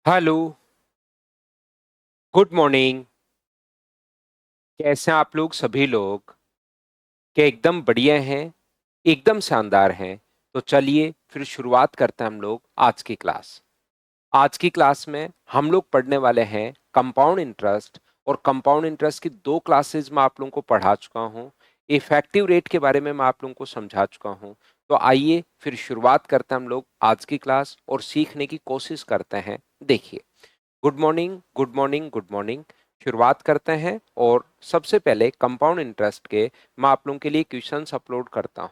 Hello, good morning. कैसे हैं आप लोग सभी लोग? क्या एकदम बढ़िया हैं? एकदम शानदार हैं। तो चलिए फिर शुरुआत करते हैं हम लोग आज की क्लास। आज की क्लास में हम लोग पढ़ने वाले हैं कंपाउंड इंटरेस्ट। और कंपाउंड इंटरेस्ट की दो क्लासेस में आप लोगों को पढ़ा चुका हूं। इफेक्टिव रेट के बारे में मैं आप लोगों को समझा चुका हूं। तो आइए फिर शुरुआत करते हैं हम लोग आज की क्लास और सीखने की कोशिश करते हैं। देखिए, good morning, good morning, good morning. शुरुआत करते हैं और सबसे पहले कंपाउंड इंटरेस्ट के मैं आप लोगों के लिए क्वेश्चंस अपलोड करता हूं।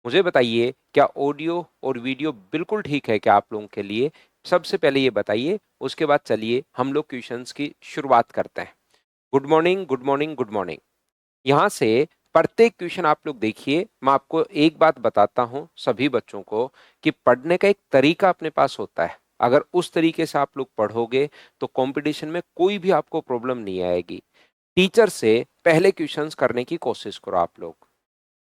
मुझे बताइए, क्या ऑडियो और वीडियो बिल्कुल ठीक है क्या आप लोगों के लिए? सबसे पहले ये बताइए, उसके बाद चलिए हम लोग क्वेश्चंस की शुरुआत करते हैं। Good morning, good morning, good morning. यहाँ से प्रत्येक क्वेश्चन आप लोग देखिए। मैं आपको एक बात बताता हूँ सभी बच्चों को कि पढ़ने का एक तरीका अपने पास होता है। अगर उस तरीके से आप लोग पढ़ोगे तो कंपटीशन में कोई भी आपको प्रॉब्लम नहीं आएगी। टीचर से पहले क्वेश्चंस करने की कोशिश करो आप लोग।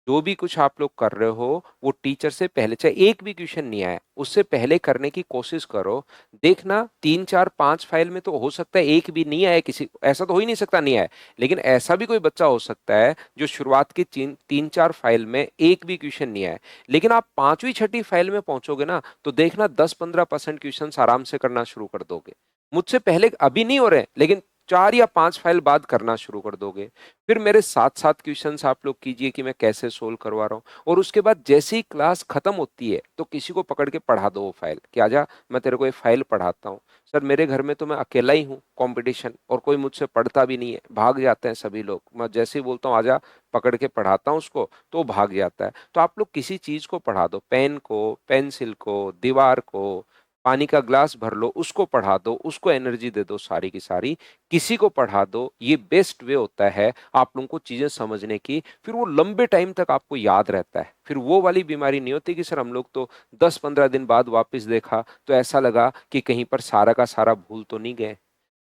जो भी कुछ आप लोग कर रहे हो वो टीचर से पहले, चाहे एक भी क्वेश्चन नहीं आया उससे पहले करने की कोशिश करो। देखना, 3 4 5 फाइल में तो हो सकता है एक भी नहीं आए, किसी ऐसा तो हो ही नहीं सकता नहीं आए। लेकिन ऐसा भी कोई बच्चा हो सकता है जो शुरुआत की 3 4 फाइल में एक भी क्वेश्चन नहीं आए। लेकिन आप पांचवी छठी फाइल में पहुंचोगे ना तो देखना 10 15% क्वेश्चन आराम से करना शुरू कर दोगे। मुझसे पहले अभी नहीं हो रहे लेकिन 4 या 5 फाइल बाद करना शुरू कर दोगे। फिर मेरे साथ साथ क्वेश्चंस आप लोग कीजिए कि मैं कैसे सोल्व करवा रहा हूँ। और उसके बाद जैसे ही क्लास खत्म होती है तो किसी को पकड़ के पढ़ा दो वो फाइल कि आजा मैं तेरे को ये फाइल पढ़ाता हूँ। सर मेरे घर में तो मैं अकेला ही हूँ कंपटीशन, और कोई मुझसे पढ़ता भी नहीं है, भाग जाते हैं सभी लोग। मैं जैसे ही बोलता हूँ आजा पकड़ के पढ़ाता हूँ उसको तो वो भाग जाता है। तो आप लोग किसी चीज को पढ़ा दो, पेन को, पेंसिल को, दीवार को, पानी का ग्लास भर लो उसको पढ़ा दो, उसको एनर्जी दे दो सारी की सारी। किसी को पढ़ा दो, ये बेस्ट वे होता है आप लोगों को चीजें समझने की। फिर वो लंबे टाइम तक आपको याद रहता है। फिर वो वाली बीमारी नहीं होती कि सर हम लोग तो 10 15 दिन बाद वापस देखा तो ऐसा लगा कि कहीं पर सारा का सारा भूल तो नहीं गए।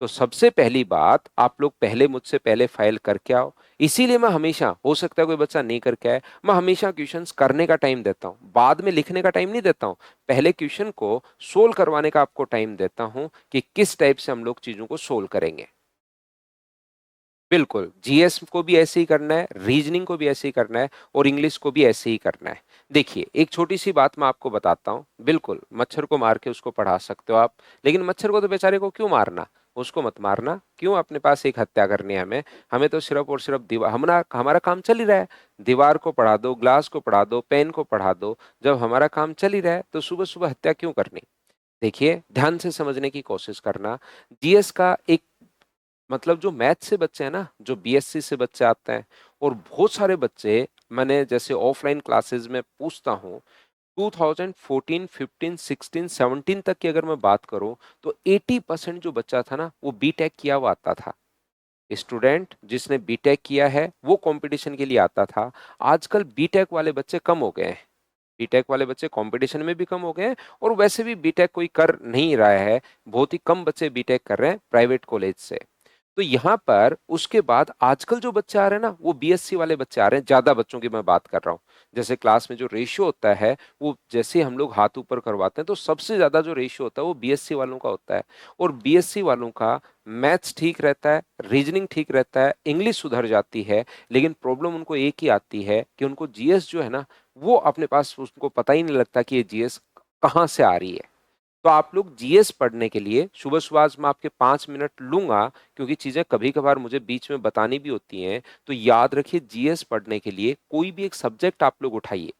तो सबसे पहली बात, आप लोग पहले मुझसे पहले फाइल करके आओ। इसीलिए मैं हमेशा, हो सकता है कोई बच्चा नहीं करके आए, मैं हमेशा क्वेश्चंस करने का टाइम देता हूँ, बाद में लिखने का टाइम नहीं देता हूँ। पहले क्वेश्चन को सोल्व करवाने का आपको टाइम देता हूँ कि किस टाइप से हम लोग चीजों को सोल्व करेंगे। बिल्कुल, जीएस को भी ऐसे ही करना है, रीजनिंग को भी ऐसे ही करना है, और इंग्लिश को भी ऐसे ही करना है। देखिए, एक छोटी सी बात मैं आपको बताता हूँ। बिल्कुल मच्छर को मार के उसको पढ़ा सकते हो आप, लेकिन मच्छर को तो बेचारे को क्यों मारना? उसको मत मारना। क्यों अपने पास एक हत्या करनी है हमें? हमें तो सिर्फ और सिर्फ दीवार, हमारा हमारा काम चल ही रहा है। दीवार को पढ़ा दो, ग्लास को पढ़ा दो, पेन को पढ़ा दो। जब हमारा काम चल ही रहा है तो सुबह सुबह हत्या क्यों करनी? देखिए, ध्यान से समझने की कोशिश करना। जीएस का एक मतलब, जो मैथ से बच्चे हैं ना, जो बीएससी से बच्चे आते हैं, और बहुत सारे बच्चे, मैंने जैसे ऑफलाइन क्लासेस में पूछता हूँ, 2014 15 16 17 तक की अगर मैं बात करूं तो 80% जो बच्चा था ना वो बीटेक किया हुआ आता था। स्टूडेंट जिसने बीटेक किया है वो कंपटीशन के लिए आता था। आजकल बीटेक वाले बच्चे कम हो गए हैं। बीटेक वाले बच्चे कंपटीशन में भी कम हो गए हैं, और वैसे भी बीटेक कोई कर नहीं रहा है। बहुत ही कम बच्चे बीटेक कर रहे हैं प्राइवेट कॉलेज से। तो यहाँ पर उसके बाद आजकल जो बच्चे आ रहे हैं ना वो बीएससी वाले बच्चे आ रहे हैं। ज्यादा बच्चों की मैं बात कर रहा हूँ। जैसे क्लास में जो रेशियो होता है वो जैसे हम लोग हाथ ऊपर करवाते हैं तो सबसे ज्यादा जो रेशियो होता है वो बीएससी वालों का होता है। और बीएससी वालों का मैथ्स ठीक रहता है, रीजनिंग ठीक रहता है, इंग्लिश सुधर जाती है। लेकिन प्रॉब्लम उनको एक ही आती है कि उनको जीएस जो है ना, वो अपने पास उनको पता ही नहीं लगता कि ये जीएस कहाँ से आ रही है। तो आप लोग जीएस पढ़ने के लिए सुबह सुबह आज मैं आपके 5 मिनट लूंगा, क्योंकि चीजें कभी कभार मुझे बीच में बतानी भी होती हैं। तो याद रखिए, जीएस पढ़ने के लिए कोई भी एक सब्जेक्ट आप लोग उठाइए।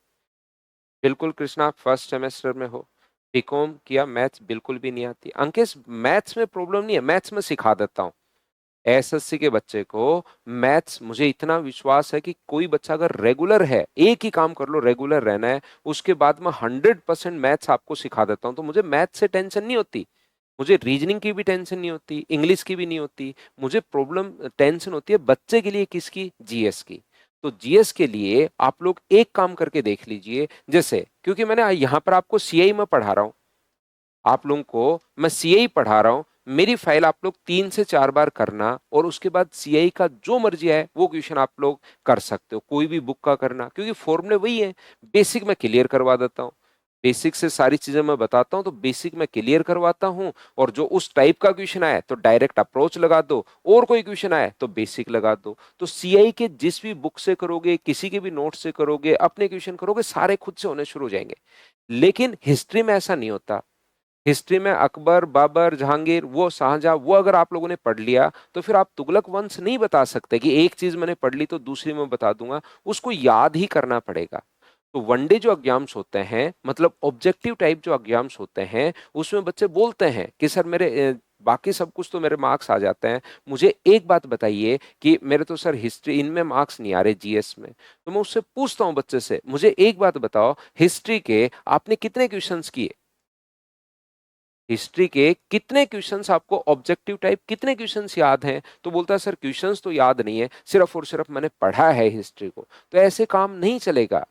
बिल्कुल कृष्णा, फर्स्ट सेमेस्टर में हो, बीकॉम किया, मैथ्स बिल्कुल भी नहीं आती। अंकेश, मैथ्स में प्रॉब्लम नहीं है, मैथ्स में सिखा देता हूँ। एसएससी के बच्चे को मैथ्स, मुझे इतना विश्वास है कि कोई बच्चा अगर रेगुलर है, एक ही काम कर लो, रेगुलर रहना है, उसके बाद मैं 100% मैथ्स आपको सिखा देता हूं। तो मुझे मैथ्स से टेंशन नहीं होती। मुझे रीजनिंग की भी टेंशन नहीं होती, इंग्लिश की भी नहीं होती। मुझे प्रॉब्लम टेंशन होती है बच्चे के लिए, किसकी? जीएस की। तो जीएस के लिए आप लोग एक काम करके देख लीजिए। जैसे, क्योंकि मैंने यहाँ पर आपको सीआई में पढ़ा रहा हूँ, आप लोगों को मैं सीआई पढ़ा रहा हूं। मेरी फाइल आप लोग 3 से 4 बार करना, और उसके बाद सीआई का जो मर्जी है वो क्वेश्चन आप लोग कर सकते हो, कोई भी बुक का करना, क्योंकि फॉर्मूले वही है। बेसिक मैं क्लियर करवा देता हूँ। बेसिक से सारी चीजें मैं बताता हूँ, तो बेसिक मैं क्लियर करवाता हूँ, और जो उस टाइप का क्वेश्चन आए तो डायरेक्ट अप्रोच लगा दो, और कोई क्वेश्चन आए तो बेसिक लगा दो। तो सीआई के जिस भी बुक से करोगे, किसी के भी नोट से करोगे, अपने क्वेश्चन करोगे, सारे खुद से होने शुरू हो जाएंगे। लेकिन हिस्ट्री में ऐसा नहीं होता। हिस्ट्री में अकबर, बाबर, जहांगीर, वो शाहजहां, वो अगर आप लोगों ने पढ़ लिया तो फिर आप तुगलक वंश नहीं बता सकते कि एक चीज मैंने पढ़ ली तो दूसरी मैं बता दूंगा। उसको याद ही करना पड़ेगा। तो वनडे जो एग्जाम्स होते हैं, मतलब ऑब्जेक्टिव टाइप जो एग्जाम्स होते हैं, उसमें बच्चे बोलते हैं कि सर मेरे बाकी सब कुछ तो मेरे मार्क्स आ जाते हैं, मुझे एक बात बताइए कि मेरे तो सर हिस्ट्री इनमें मार्क्स नहीं आ रहे, जीएस में। तो मैं उससे पूछता हूँ बच्चे से, मुझे एक बात बताओ, हिस्ट्री के आपने कितने क्वेश्चंस किए? हिस्ट्री के कितने क्वेश्चंस आपको ऑब्जेक्टिव टाइप, कितने क्वेश्चंस याद हैं? तो बोलता है सर क्वेश्चंस तो याद नहीं है, सिर्फ और सिर्फ मैंने पढ़ा है हिस्ट्री को। तो ऐसे काम नहीं चलेगा।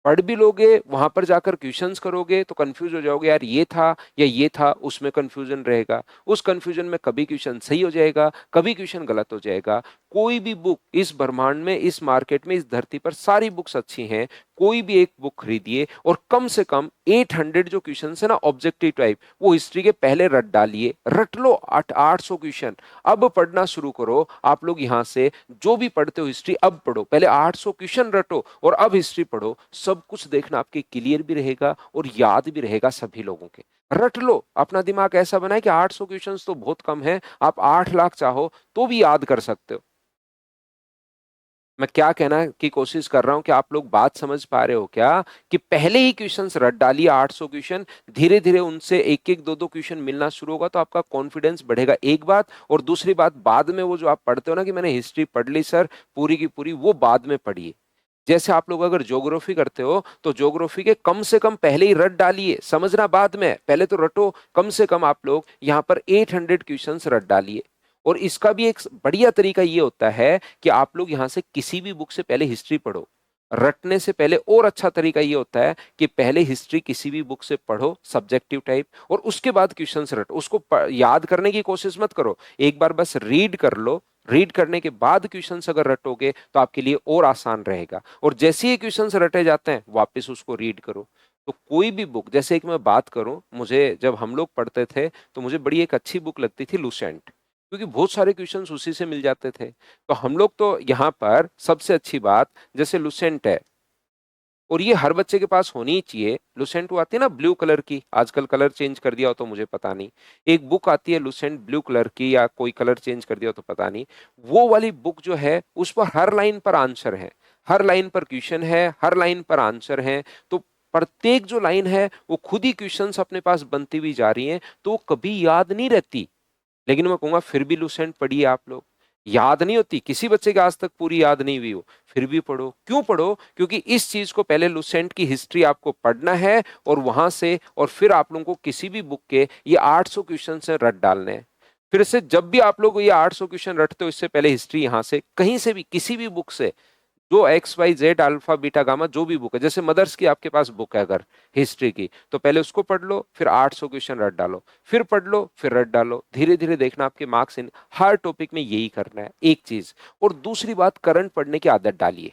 पढ़ भी लोगे, वहां पर जाकर क्वेश्चंस करोगे तो कंफ्यूज हो जाओगे, यार ये था या ये था, उसमें कंफ्यूजन रहेगा। उस कंफ्यूजन में कभी क्वेश्चन सही हो जाएगा, कभी क्वेश्चन गलत हो जाएगा। कोई भी बुक इस ब्रह्मांड में, इस मार्केट में, इस धरती पर सारी बुक्स अच्छी हैं। कोई भी एक बुक खरीदिए और कम से कम 800 जो क्वेश्चन है ना ऑब्जेक्टिव टाइप, वो हिस्ट्री के पहले रट डालिए। रट लो 800 क्वेश्चन। अब पढ़ना शुरू करो। आप लोग यहाँ से जो भी पढ़ते हो हिस्ट्री, अब पढ़ो, पहले 800 क्वेश्चन रटो और अब हिस्ट्री पढ़ो। सब कुछ देखना आपके क्लियर भी रहेगा और याद भी रहेगा सभी लोगों के। रट लो, अपना दिमाग ऐसा बनाए कि 800 क्वेश्चंस तो बहुत कम है, आप 8 लाख चाहो तो भी याद कर सकते हो। मैं क्या कहना की कोशिश कर रहा हूं कि आप लोग बात समझ पा रहे हो क्या, कि पहले ही क्वेश्चंस रट डालिए 800 क्वेश्चन। धीरे धीरे उनसे एक एक दो दो क्वेश्चन मिलना शुरू होगा तो आपका कॉन्फिडेंस बढ़ेगा, एक बात। और दूसरी बात, बाद में वो जो आप पढ़ते हो ना कि मैंने हिस्ट्री पढ़ ली सर पूरी की पूरी, वो बाद में पढ़िए। जैसे आप लोग अगर ज्योग्राफी करते हो तो ज्योग्राफी के कम से कम पहले ही रट डालिए, समझना बाद में, पहले तो रटो। कम से कम आप लोग यहाँ पर 800 क्वेश्चंस रट डालिए। और इसका भी एक बढ़िया तरीका ये होता है कि आप लोग यहाँ से किसी भी बुक से पहले हिस्ट्री पढ़ो रटने से पहले। और अच्छा तरीका ये होता है कि पहले हिस्ट्री किसी भी बुक से पढ़ो सब्जेक्टिव टाइप, और उसके बाद क्वेश्चंस रटो। उसको याद करने की कोशिश मत करो, एक बार बस रीड कर लो। रीड करने के बाद क्वेश्चंस अगर रटोगे तो आपके लिए और आसान रहेगा। और जैसे ही क्वेश्चंस रटे जाते हैं वापस उसको रीड करो। तो कोई भी बुक, जैसे एक मैं बात करूं, मुझे जब हम लोग पढ़ते थे तो मुझे बड़ी एक अच्छी बुक लगती थी, लुसेंट, क्योंकि बहुत सारे क्वेश्चंस उसी से मिल जाते थे। तो हम लोग तो यहाँ पर सबसे अच्छी बात, जैसे लुसेंट है, और ये हर बच्चे के पास होनी ही चाहिए। लुसेंट वो आती है ना ब्लू कलर की, आजकल कलर चेंज कर दिया हो तो मुझे पता नहीं। एक बुक आती है लुसेंट ब्लू कलर की, या कोई कलर चेंज कर दिया हो तो पता नहीं। वो वाली बुक जो है उस पर हर लाइन पर आंसर है, हर लाइन पर क्वेश्चन है, हर लाइन पर आंसर है। तो प्रत्येक जो लाइन है वो खुद ही क्वेश्चंस अपने पास बनती हुई जा रही हैं, तो वो कभी याद नहीं रहती। लेकिन मैं कहूंगा फिर भी लुसेंट पढ़िए आप लोग। याद नहीं होती, किसी बच्चे के आज तक पूरी याद नहीं हुई हो, फिर भी पढ़ो। क्यों पढ़ो? क्योंकि इस चीज को पहले लुसेंट की हिस्ट्री आपको पढ़ना है, और वहां से और फिर आप लोगों को किसी भी बुक के ये 800 क्वेश्चन से रट डालने हैं। फिर से जब भी आप लोग ये 800 क्वेश्चन रटते हो, इससे पहले हिस्ट्री यहां से कहीं से भी किसी भी बुक से, जो X Y Z alpha beta gamma जो भी बुक है, जैसे मदर्स की आपके पास बुक है अगर हिस्ट्री की, तो पहले उसको पढ़ लो, फिर 800 क्वेश्चन रट डालो, फिर पढ़ लो, फिर रट डालो। धीरे धीरे देखना आपके मार्क्स इन हर टॉपिक में यही करना है, एक चीज। और दूसरी बात, करंट पढ़ने की आदत डालिए।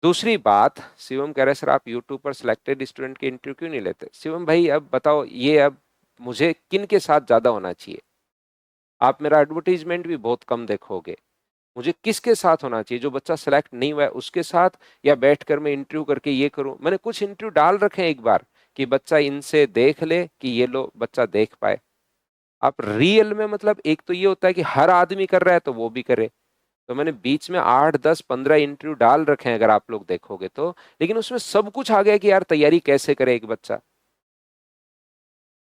दूसरी बात, शिवम कह रहे सर आप यूट्यूब पर सिलेक्टेड स्टूडेंट के इंटरव्यू क्यों नहीं लेते? शिवम भाई अब बताओ, ये अब मुझे किन के साथ ज्यादा होना चाहिए? आप मेरा एडवर्टीजमेंट भी बहुत कम देखोगे। मुझे किसके साथ होना चाहिए? जो बच्चा सेलेक्ट नहीं हुआ है उसके साथ, या बैठकर मैं इंटरव्यू करके ये करूं? मैंने कुछ इंटरव्यू डाल रखे हैं एक बार, कि बच्चा इनसे देख ले, कि ये लो बच्चा देख पाए। आप रियल में, मतलब एक तो ये होता है कि हर आदमी कर रहा है तो वो भी करे। तो मैंने बीच में 8 10 15 इंटरव्यू डाल रखे हैं अगर आप लोग देखोगे तो, लेकिन उसमें सब कुछ आ गया कि यार तैयारी कैसे करे एक बच्चा।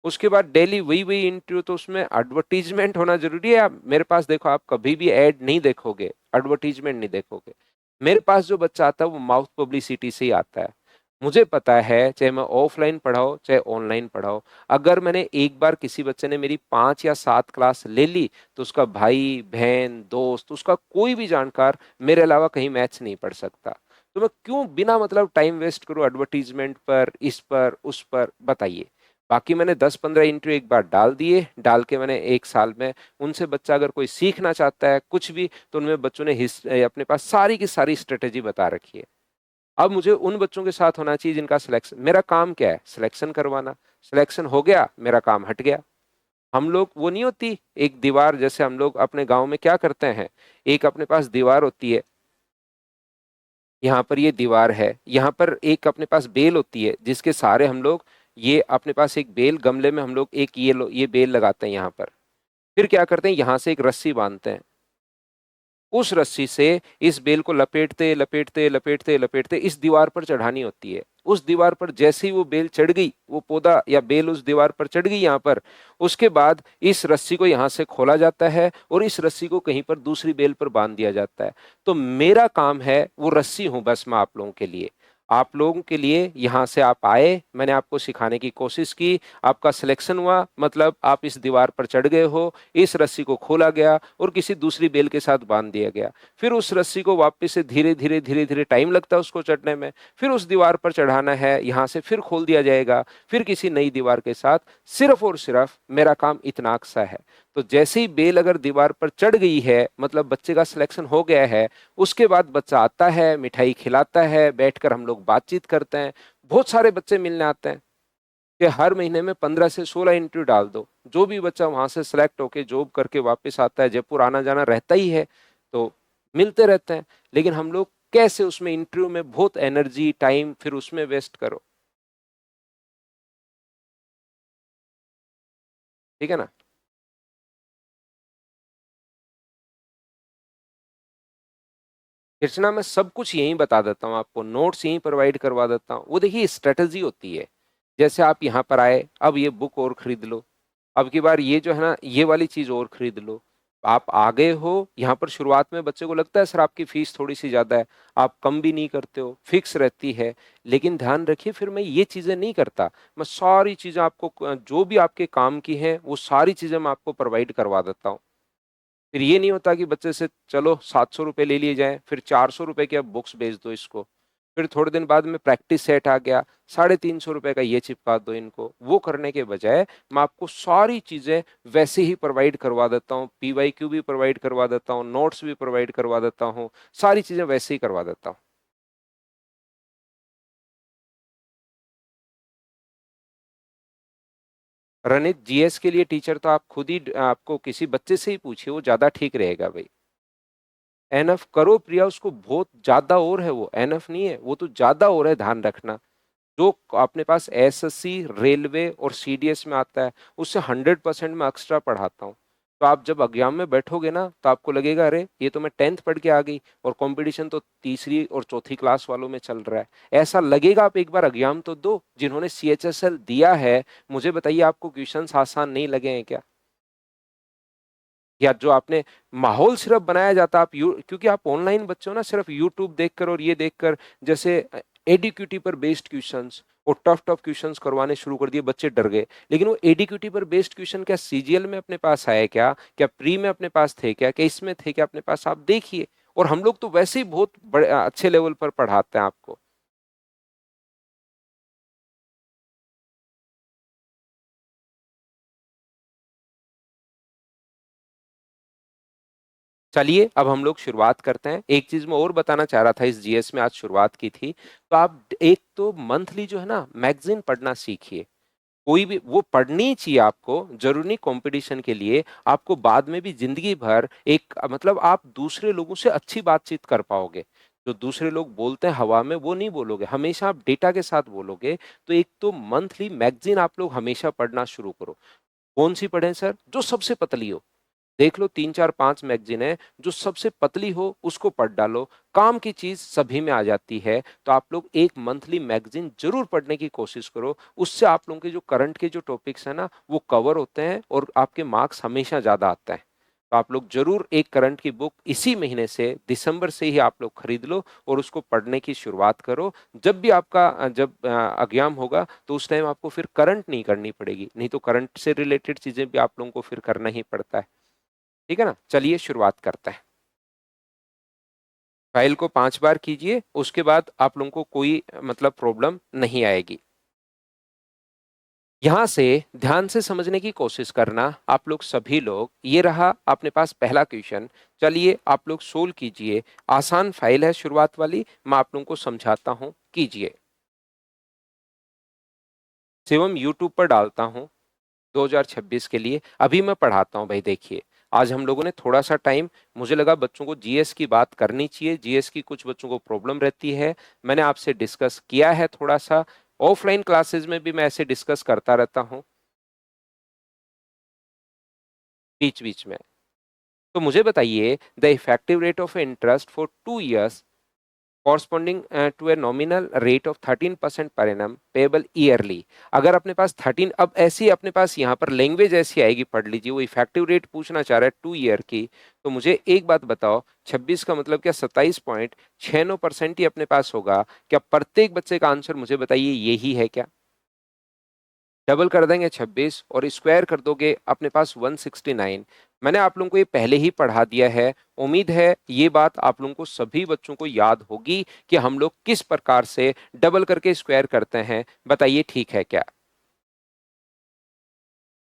उसके बाद डेली वही वही इंटरव्यू, तो उसमें एडवर्टीजमेंट होना जरूरी है। आप मेरे पास देखो, आप कभी भी एड नहीं देखोगे, एडवर्टीजमेंट नहीं देखोगे। मेरे पास जो बच्चा आता है वो माउथ पब्लिसिटी से ही आता है। मुझे पता है, चाहे मैं ऑफलाइन पढ़ाओ चाहे ऑनलाइन पढ़ाओ, अगर मैंने एक बार किसी बच्चे ने मेरी 5 या 7 क्लास ले ली, तो उसका भाई बहन दोस्त, उसका कोई भी जानकार मेरे अलावा कहीं मैथ्स नहीं पढ़ सकता। तो मैं क्यों बिना मतलब टाइम वेस्ट करूं एडवर्टीजमेंट पर, इस पर उस पर? बताइए। बाकी मैंने 10 15 इंटरव्यू एक बार डाल दिए, डाल के मैंने 1 साल में उनसे, बच्चा अगर कोई सीखना चाहता है कुछ भी, तो उनमें बच्चों ने अपने पास सारी की सारी स्ट्रेटेजी बता रखी है। अब मुझे उन बच्चों के साथ होना चाहिए जिनका सिलेक्शन, मेरा काम क्या है, सिलेक्शन करवाना। सिलेक्शन हो गया, मेरा काम हट गया। हम लोग वो नहीं होती एक दीवार, जैसे हम लोग अपने गांव में क्या करते हैं, एक अपने पास दीवार होती है, यहाँ पर ये दीवार है, यहाँ पर एक अपने पास बेल होती है जिसके सहारे हम लोग, ये अपने पास एक बेल गमले में हम लोग एक ये बेल लगाते हैं यहाँ पर। फिर क्या करते हैं, यहाँ से एक रस्सी बांधते हैं, उस रस्सी से इस बेल को लपेटते लपेटते लपेटते लपेटते इस दीवार पर चढ़ानी होती है। उस दीवार पर जैसे ही वो बेल चढ़ गई, वो पौधा या बेल उस दीवार पर चढ़ गई यहाँ पर, उसके बाद इस रस्सी को यहाँ से खोला जाता है और इस रस्सी को कहीं पर दूसरी बेल पर बांध दिया जाता है। तो मेरा काम है वो रस्सी हूं बस मैं आप लोगों के लिए। आप लोगों के लिए यहाँ से आप आए, मैंने आपको सिखाने की कोशिश की, आपका सिलेक्शन हुआ, मतलब आप इस दीवार पर चढ़ गए हो, इस रस्सी को खोला गया और किसी दूसरी बेल के साथ बांध दिया गया। फिर उस रस्सी को वापस से धीरे धीरे धीरे धीरे, टाइम लगता है उसको चढ़ने में, फिर उस दीवार पर चढ़ाना है, यहाँ से फिर खोल दिया जाएगा, फिर किसी नई दीवार के साथ। सिर्फ और सिर्फ मेरा काम इतना सा है। तो जैसे ही बेल अगर दीवार पर चढ़ गई है, मतलब बच्चे का सिलेक्शन हो गया है, उसके बाद बच्चा आता है, मिठाई खिलाता है, बैठकर हम लोग बातचीत करते हैं। बहुत सारे बच्चे मिलने आते हैं कि हर महीने में 15 से 16 इंटरव्यू डाल दो। जो भी बच्चा वहां से सिलेक्ट होके जॉब करके वापस आता है, जयपुर आना जाना रहता ही है, तो मिलते रहते हैं। लेकिन हम लोग कैसे उसमें इंटरव्यू में बहुत एनर्जी टाइम फिर उसमें वेस्ट करो, ठीक है ना। कृष्णा मैं सब कुछ यहीं बता देता हूँ आपको, नोट्स यहीं प्रोवाइड करवा देता हूँ। वो देखिए स्ट्रेटजी होती है, जैसे आप यहाँ पर आए, अब ये बुक और खरीद लो, अब की बार ये जो है ना ये वाली चीज और खरीद लो। आप आ गए हो यहाँ पर, शुरुआत में बच्चे को लगता है सर आपकी फीस थोड़ी सी ज्यादा है, आप कम भी नहीं करते हो, फिक्स रहती है। लेकिन ध्यान रखिए फिर मैं ये चीजें नहीं करता, मैं सारी चीजें आपको जो भी आपके काम की हैं वो सारी चीजें मैं आपको प्रोवाइड करवा देता हूँ। फिर ये नहीं होता कि बच्चे से चलो 700 रुपये ले लिए जाए, फिर 400 रुपये की अब बुक्स भेज दो इसको, फिर थोड़े दिन बाद में प्रैक्टिस सेट आ गया, 350 रुपये का ये चिपका दो इनको। वो करने के बजाय मैं आपको सारी चीजें वैसे ही प्रोवाइड करवा देता हूँ, PYQ भी प्रोवाइड करवा देता हूँ, नोट्स भी प्रोवाइड करवा देता हूँ, सारी चीजें वैसे ही करवा देता हूँ। रनित, GS के लिए टीचर तो आप खुद ही, आपको किसी बच्चे से ही पूछिए, वो ज्यादा ठीक रहेगा भाई। एनएफ करो प्रिया, उसको बहुत ज्यादा और है, वो एनएफ नहीं है, वो तो ज्यादा और है, ध्यान रखना। जो अपने पास SSC रेलवे और CDS में आता है, उससे 100% मैं एक्स्ट्रा पढ़ाता हूँ। तो आप जब एग्जाम में बैठोगे ना तो आपको लगेगा अरे ये तो मैं 10th पढ़ के आ गई और कंपटीशन तो तीसरी और चौथी क्लास वालों में चल रहा है, ऐसा लगेगा। आप एक बार एग्जाम तो दो, जिन्होंने CHSL दिया है, मुझे बताइए आपको क्वेश्चंस आसान नहीं लगे हैं क्या? या जो आपने माहौल सिर्फ बनाया जाता, क्योंकि आप ऑनलाइन बच्चे हो ना, सिर्फ यूट्यूब देखकर और ये देखकर, जैसे एडीक्यूटी पर बेस्ड क्वेश्चंस और टफ टफ क्वेश्चंस करवाने शुरू कर दिए, बच्चे डर गए। लेकिन वो एडीक्यूटी पर बेस्ड क्वेश्चन क्या CGL में अपने पास आए क्या, क्या प्री में अपने पास थे क्या, क्या इसमें थे क्या अपने पास, आप देखिए। और हम लोग तो वैसे ही बहुत बड़े अच्छे लेवल पर पढ़ाते हैं आपको। चलिए अब हम लोग शुरुआत करते हैं। एक चीज मैं और बताना चाह रहा था, इस GS में आज शुरुआत की थी, तो आप एक तो मंथली जो है ना मैगजीन पढ़ना सीखिए। कोई भी वो पढ़नी चाहिए आपको, जरूरी नहीं कंपटीशन के लिए, आपको बाद में भी जिंदगी भर एक मतलब आप दूसरे लोगों से अच्छी बातचीत कर पाओगे। जो दूसरे लोग बोलते हैं हवा में वो नहीं बोलोगे, हमेशा आप डेटा के साथ बोलोगे। तो एक तो मंथली मैगजीन आप लोग हमेशा पढ़ना शुरू करो। कौन सी पढ़ें सर? जो सबसे पतली हो, देख लो 3 4 5 मैगजीन है, जो सबसे पतली हो उसको पढ़ डालो। काम की चीज सभी में आ जाती है, तो आप लोग एक मंथली मैगजीन जरूर पढ़ने की कोशिश करो। उससे आप लोगों के जो करंट के जो टॉपिक्स है ना वो कवर होते हैं और आपके मार्क्स हमेशा ज्यादा आते हैं। तो आप लोग जरूर एक करंट की बुक इसी महीने से, दिसंबर से ही आप लोग खरीद लो और उसको पढ़ने की शुरुआत करो। जब भी आपका जब एग्जाम होगा तो उस टाइम आपको फिर करंट नहीं करनी पड़ेगी, नहीं तो करंट से रिलेटेड चीजें भी आप लोगों को फिर करना ही पड़ता है। ठीक है ना, चलिए शुरुआत करते हैं। फाइल को 5 बार कीजिए, उसके बाद आप लोगों को कोई मतलब प्रॉब्लम नहीं आएगी। यहां से ध्यान से समझने की कोशिश करना आप लोग सभी लोग। ये रहा अपने पास पहला क्वेश्चन। चलिए आप लोग सोल्व कीजिए। आसान फाइल है शुरुआत वाली, मैं आप लोगों को समझाता हूं, कीजिए। शिवम यूट्यूब पर डालता हूं 2026 के लिए। अभी मैं पढ़ाता हूं भाई। देखिए आज हम लोगों ने थोड़ा सा टाइम, मुझे लगा बच्चों को जीएस की बात करनी चाहिए। जीएस की कुछ बच्चों को प्रॉब्लम रहती है, मैंने आपसे डिस्कस किया है थोड़ा सा। ऑफलाइन क्लासेस में भी मैं ऐसे डिस्कस करता रहता हूं बीच बीच में। तो मुझे बताइए, the effective rate of interest for 2 years corresponding to a nominal rate of 13% per annum payable yearly. अगर अपने पास 13, अब ऐसी अपने पास यहाँ पर लैंग्वेज ऐसी आएगी, पढ़ लीजिए। वो इफेक्टिव रेट पूछना चाह रहा है 2 year की। तो मुझे एक बात बताओ, 26 का मतलब क्या 27.69% ही अपने पास होगा क्या? प्रत्येक बच्चे का आंसर मुझे बताइए यही है क्या? डबल कर देंगे 26 और स्क्वायर कर दोगे अपने पास 169। मैंने आप लोगों को ये पहले ही पढ़ा दिया है। उम्मीद है ये बात आप लोगों को, सभी बच्चों को याद होगी कि हम लोग किस प्रकार से डबल करके स्क्वायर करते हैं। बताइए ठीक है क्या?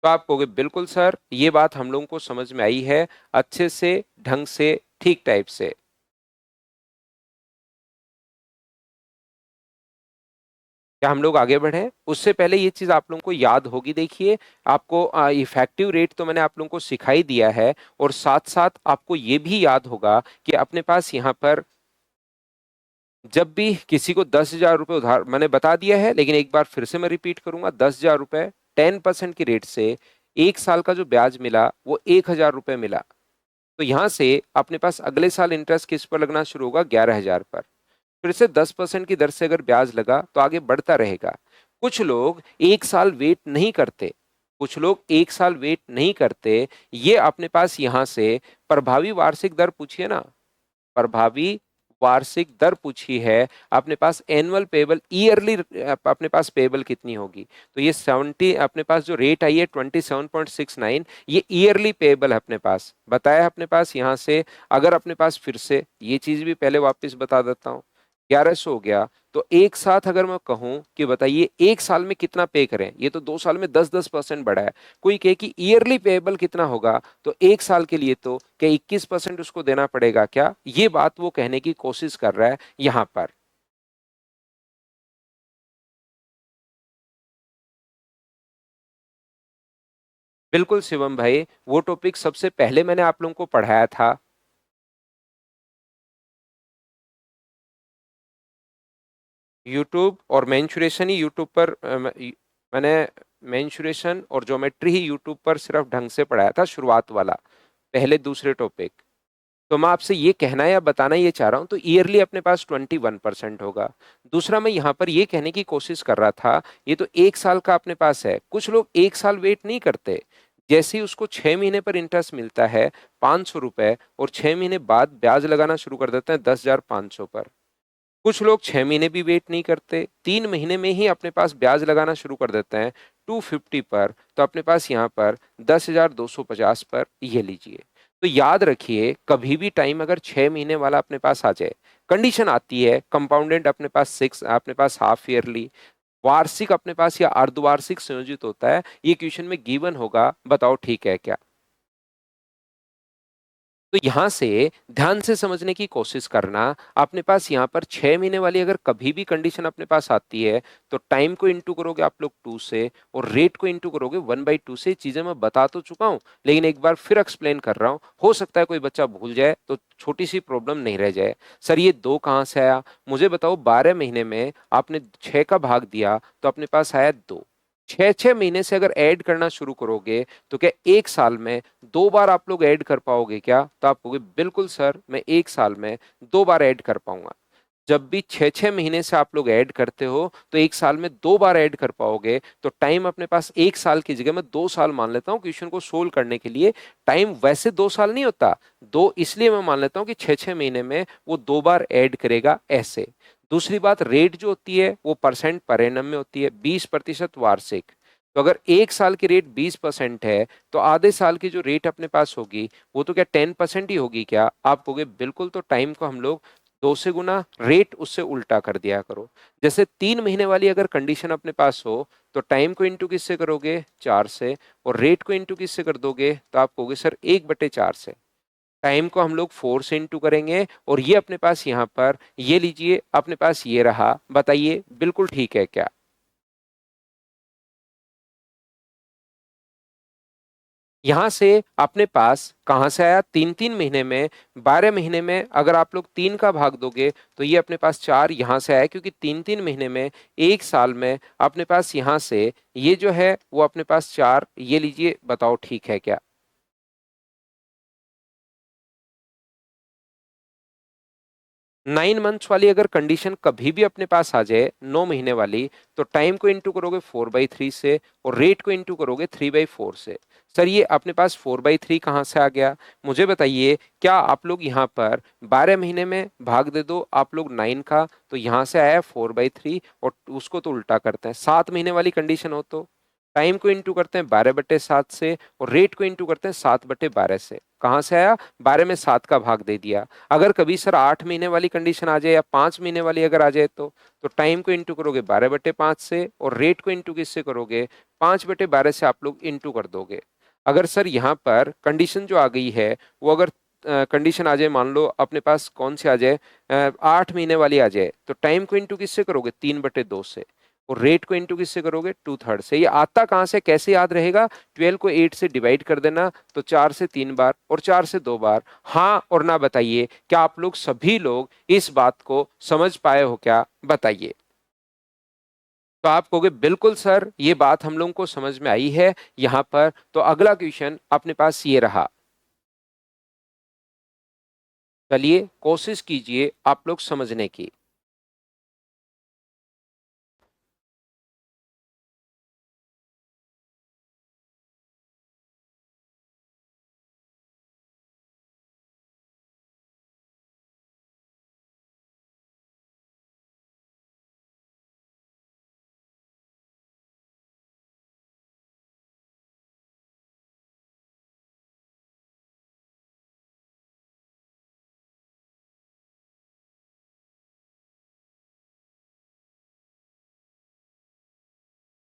तो आप कहोगे बिल्कुल सर, ये बात हम लोगों को समझ में आई है, अच्छे से, ढंग से, ठीक टाइप से। क्या हम लोग आगे बढ़े? उससे पहले ये चीज आप लोगों को याद होगी। देखिए आपको इफेक्टिव रेट तो मैंने आप लोगों को सिखाई दिया है, और साथ साथ आपको ये भी याद होगा कि अपने पास यहाँ पर जब भी किसी को 10,000 रुपये उधार, मैंने बता दिया है लेकिन एक बार फिर से मैं रिपीट करूंगा, 10,000 रुपये 10% की रेट से 1 साल का जो ब्याज मिला वो 1,000 रुपये मिला। तो यहां से अपने पास अगले साल इंटरेस्ट किस पर लगना शुरू होगा? 11,000 पर। फिर से 10% की दर से अगर ब्याज लगा तो आगे बढ़ता रहेगा। कुछ लोग 1 साल वेट नहीं करते, कुछ लोग 1 साल वेट नहीं करते। ये अपने पास यहां से प्रभावी वार्षिक दर पूछिए ना, प्रभावी वार्षिक दर पूछी है। अपने पास एनुअल पेबल ईयरली, अपने पास पेबल कितनी होगी? तो ये 70, अपने पास जो रेट आई है 27.69, ये ईयरली पेबल है अपने पास, बताया है अपने पास यहां से। अगर अपने पास फिर से ये चीज भी पहले वापस बता देता हूँ, 1100 हो गया। तो एक साथ अगर मैं कहूं कि बताइए 1 साल में कितना पे करें, ये तो 2 साल में 10-10% बढ़ा है। कोई कहे कि ईयरली पेएबल कितना होगा, तो 1 साल के लिए तो क्या 21% उसको देना पड़ेगा क्या? ये बात वो कहने की कोशिश कर रहा है यहां पर। बिल्कुल शिवम भाई, वो टॉपिक सबसे पहले मैंने आप लोगों को पढ़ाया था। यूट्यूब और मेंसुरेशन ही यूट्यूब पर मैंने मेंसुरेशन और ज्योमेट्री ही यूट्यूब पर सिर्फ ढंग से पढ़ाया था, शुरुआत वाला, पहले दूसरे टॉपिक। तो मैं आपसे ये कहना या बताना ये चाह रहा हूं, तो ईयरली अपने पास 21% होगा। दूसरा मैं यहां पर ये कहने की कोशिश कर रहा था, ये तो 1 साल का अपने पास है। कुछ लोग 1 साल वेट नहीं करते, जैसे ही उसको 6 महीने पर इंटरेस्ट मिलता है 500 रुपए, और 6 महीने बाद ब्याज लगाना शुरू कर देते हैं 10,500 पर। कुछ लोग 6 महीने भी वेट नहीं करते, 3 महीने में ही अपने पास ब्याज लगाना शुरू कर देते हैं 250 पर। तो अपने पास यहाँ पर 10,250 पर, ये लीजिए। तो याद रखिए, कभी भी टाइम अगर 6 महीने वाला अपने पास आ जाए, कंडीशन आती है कंपाउंडेड अपने पास 6, अपने पास हाफ ईयरली, वार्षिक अपने पास या अर्धवार्षिक संयोजित होता है, ये क्वेश्चन में गिवन होगा। बताओ ठीक है क्या? तो यहां से ध्यान से समझने की कोशिश करना। अपने पास यहाँ पर 6 महीने वाली अगर कभी भी कंडीशन अपने पास आती है, तो टाइम को इंटू करोगे आप लोग 2 से, और रेट को इंटू करोगे 1/2 से। चीजें मैं बता तो चुका हूं, लेकिन एक बार फिर एक्सप्लेन कर रहा हूं, हो सकता है कोई बच्चा भूल जाए, तो छोटी सी प्रॉब्लम नहीं रह जाए। सर ये 2 कहाँ से आया? मुझे बताओ, 12 महीने में आपने 6 का भाग दिया तो अपने पास आया 2। 6-6 महीने से अगर ऐड करना शुरू करोगे, तो क्या 1 साल में 2 बार आप लोग ऐड कर पाओगे क्या? तो आप कहोगे बिल्कुल सर, मैं 1 साल में 2 बार ऐड कर पाऊंगा। जब भी 6-6 महीने से आप लोग ऐड करते हो, तो 1 साल में 2 बार ऐड कर पाओगे। तो टाइम अपने पास 1 साल की जगह मैं 2 साल मान लेता हूँ क्वेश्चन को सोल्व करने के लिए। टाइम वैसे 2 साल नहीं होता, दो इसलिए मैं मान लेता हूँ कि 6-6 महीने में वो 2 बार ऐड करेगा, ऐसे। दूसरी बात, रेट जो होती है वो परसेंट पर एनम में होती है, 20% वार्षिक। तो अगर 1 साल की रेट 20% है, तो आधे साल की जो रेट अपने पास होगी वो तो क्या 10% ही होगी क्या? आप कहोगे बिल्कुल। तो टाइम को हम लोग 2 से गुना, रेट उससे उल्टा कर दिया करो। जैसे 3 महीने वाली अगर कंडीशन अपने पास हो तो टाइम को इंटू किससे करोगे, 4 से, और रेट को इंटू किससे कर दोगे, तो आप कहोगे सर 1/4 से। टाइम को हम लोग 4 से इंटू करेंगे, और ये अपने पास यहाँ पर ये लीजिए अपने पास ये रहा। बताइए बिल्कुल ठीक है क्या? यहां से अपने पास कहां से आया, 3 3 महीने में, 12 महीने में अगर आप लोग 3 का भाग दोगे तो ये अपने पास 4 यहां से आया, क्योंकि 3 3 महीने में, एक साल में अपने पास यहां से ये जो है वो अपने पास 4, ये लीजिए, बताओ ठीक है क्या? 9 मंथ्स वाली अगर कंडीशन कभी भी अपने पास आ जाए, 9 महीने वाली, तो टाइम को इंटू करोगे 4/3 से, और रेट को इंटू करोगे 3/4 से। सर ये अपने पास 4/3 कहाँ से आ गया? मुझे बताइए, क्या आप लोग यहाँ पर 12 महीने में भाग दे दो आप लोग 9 का, तो यहाँ से आया 4/3, और उसको तो उल्टा करते हैं, 7 महीने वाली कंडीशन हो तो टाइम को इंटू करते हैं 12/7 से, और रेट को इंटू करते हैं 7/12 से। कहाँ से आया? 12 में 7 का भाग दे दिया। अगर कभी सर 8 महीने वाली कंडीशन आ जाए, या 5 महीने वाली अगर आ जाए, तो टाइम को इंटू करोगे 12/5 से, और रेट को इंटू किससे करोगे, 5/12 से आप लोग इंटू कर दोगे। अगर सर यहाँ पर कंडीशन जो आ गई है वो अगर कंडीशन आ जाए, मान लो अपने पास कौन सी आ जाए, 8 महीने वाली आ जाए, तो टाइम को इंटू किससे करोगे, 3/2 से, और रेट को इंटू किससे करोगे, 2/3 से। ये आता कहाँ से, कैसे याद रहेगा? 12 को 8 से डिवाइड कर देना, तो 4 से 3 बार और 4 से 2 बार। हाँ और ना बताइए, क्या आप लोग सभी लोग इस बात को समझ पाए हो क्या? बताइए। तो आप कहोगे बिल्कुल सर ये बात हम लोगों को समझ में आई है। यहां पर तो अगला क्वेश्चन अपने पास ये रहा। चलिए कोशिश कीजिए आप लोग समझने की।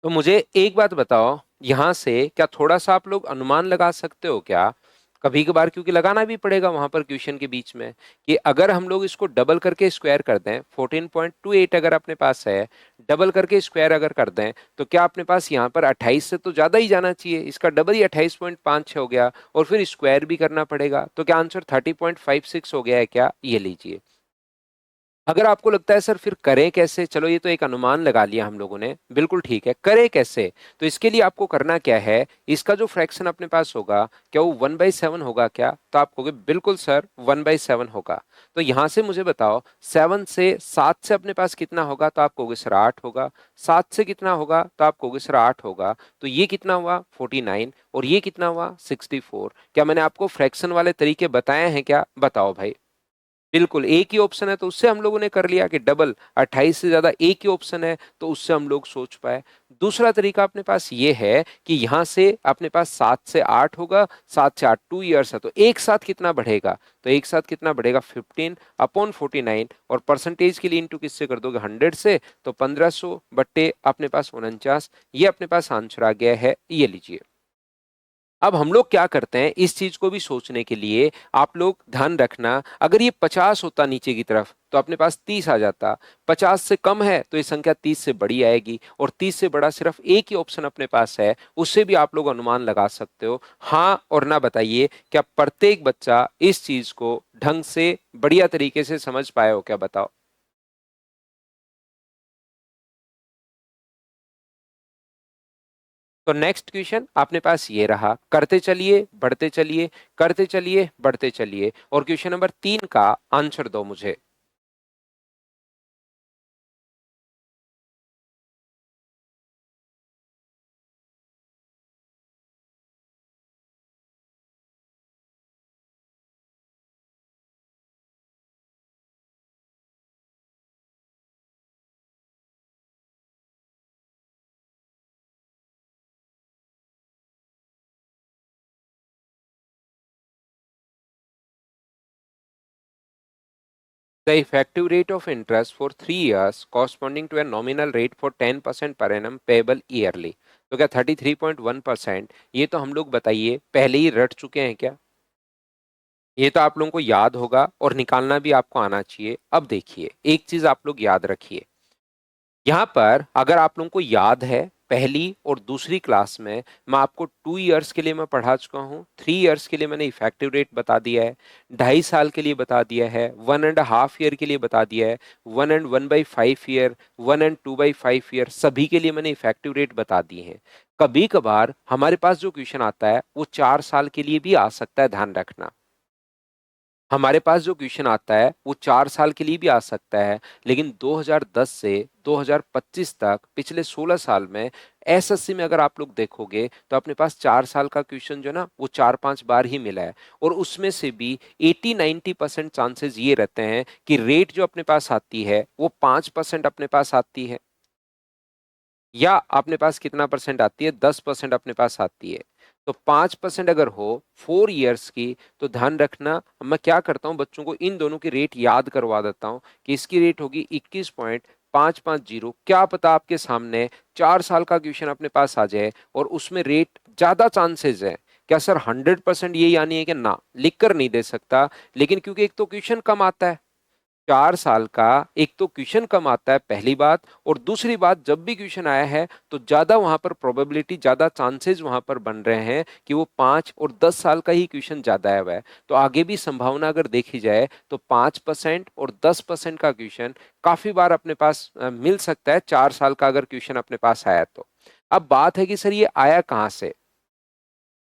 तो मुझे एक बात बताओ, यहां से क्या थोड़ा सा आप लोग अनुमान लगा सकते हो क्या? कभी कभार क्योंकि लगाना भी पड़ेगा वहां पर क्वेश्चन के बीच में, कि अगर हम लोग इसको डबल करके स्क्वायर कर दें, 14.28 अगर अपने पास है, डबल करके स्क्वायर अगर कर दें, तो क्या अपने पास यहाँ पर 28 से तो ज्यादा ही जाना चाहिए, इसका डबल ही 28.56 हो गया, और फिर स्क्वायर भी करना पड़ेगा, तो क्या आंसर 30.56 हो गया है क्या? ये लीजिए। अगर आपको लगता है सर फिर करें कैसे, चलो ये तो एक अनुमान लगा लिया हम लोगों ने, बिल्कुल ठीक है, करें कैसे? तो इसके लिए आपको करना क्या है, इसका जो फ्रैक्शन अपने पास होगा, क्या वो 1/7 होगा क्या? तो आप कहोगे बिल्कुल सर 1/7 होगा। तो यहां से मुझे बताओ, 7 से अपने पास कितना होगा? तो आप कहोगे सर 8 होगा। 7 से कितना होगा? तो आप कहोगे सर 8 होगा। तो ये कितना हुआ? 49। और ये कितना हुआ? 64। क्या मैंने आपको फ्रैक्शन वाले तरीके बताए हैं क्या? बताओ भाई। बिल्कुल एक ही ऑप्शन है तो उससे हम लोगों ने कर लिया कि डबल, 28 से ज्यादा एक ही ऑप्शन है तो उससे हम लोग सोच पाए। दूसरा तरीका अपने पास ये है कि यहां से अपने पास 7 से 8 होगा, 7 से 8 2 ईयर्स है, तो एक साथ कितना बढ़ेगा? तो एक साथ कितना बढ़ेगा? 15/49, और परसेंटेज के लिए इंटू किससे कर दोगे? 100 से, तो 1500 बट्टे अपने पास 49, ये अपने पास आंसर आ गया है, ये लीजिए। अब हम लोग क्या करते हैं, इस चीज को भी सोचने के लिए आप लोग ध्यान रखना, अगर ये 50 होता नीचे की तरफ तो अपने पास 30 आ जाता। 50 से कम है तो ये संख्या 30 से बड़ी आएगी, और 30 से बड़ा सिर्फ एक ही ऑप्शन अपने पास है, उससे भी आप लोग अनुमान लगा सकते हो। हाँ और ना बताइए, क्या प्रत्येक बच्चा इस चीज को ढंग से बढ़िया तरीके से समझ पाए हो क्या? बताओ। तो नेक्स्ट क्वेश्चन अपने पास ये रहा, करते चलिए बढ़ते चलिए, करते चलिए बढ़ते चलिए, और क्वेश्चन नंबर 3 का आंसर दो मुझे। The effective rate of interest for 3 years corresponding to a nominal rate for 10% per annum payable yearly. तो क्या 33.1%, ये तो हम लोग बताइए पहले ही रट चुके हैं क्या? ये तो आप लोगों को याद होगा और निकालना भी आपको आना चाहिए। अब देखिए एक चीज आप लोग याद रखिए, यहां पर अगर आप लोगों को याद है पहली और दूसरी क्लास में मैं आपको 2 इयर्स के लिए मैं पढ़ा चुका हूं, 3 इयर्स के लिए मैंने इफेक्टिव रेट बता दिया है, 2.5 साल के लिए बता दिया है, 1.5 ईयर के लिए बता दिया है, 1 and 1/5 ईयर, 1 and 2/5 ईयर, सभी के लिए मैंने इफेक्टिव रेट बता दी है। कभी कभार हमारे पास जो क्वेश्चन आता है वो 4 साल के लिए भी आ सकता है, ध्यान रखना। हमारे पास जो क्वेश्चन आता है वो 4 साल के लिए भी आ सकता है, लेकिन 2010 से 2025 तक पिछले 16 साल में एसएससी में अगर आप लोग देखोगे तो अपने पास 4 साल का क्वेश्चन जो ना वो 4-5 बार ही मिला है, और उसमें से भी 80-90% चांसेस ये रहते हैं कि रेट जो अपने पास आती है वो 5% अपने पास आती है, या अपने पास कितना परसेंट आती है, 10% अपने पास आती है। तो 5% अगर हो 4 इयर्स की, तो ध्यान रखना मैं क्या करता हूं, बच्चों को इन दोनों की रेट याद करवा देता हूं कि इसकी रेट होगी 21.550। क्या पता आपके सामने 4 साल का क्वेश्चन अपने पास आ जाए और उसमें रेट ज्यादा चांसेस है। क्या सर 100% ये यानी है कि ना, लिख कर नहीं दे सकता, लेकिन क्योंकि एक तो क्वेश्चन कम आता है 4 साल का, एक तो क्वेश्चन कम आता है पहली बात, और दूसरी बात जब भी क्वेश्चन आया है तो ज्यादा वहां पर प्रोबेबिलिटी, ज्यादा चांसेस वहां पर बन रहे हैं कि वो 5 और 10 साल का ही क्वेश्चन ज्यादा आया हुआ है। तो आगे भी संभावना अगर देखी जाए तो 5% और 10% का क्वेश्चन काफी बार अपने पास मिल सकता है, 4 साल का अगर क्वेश्चन अपने पास आया तो। अब बात है कि सर ये आया कहाँ से?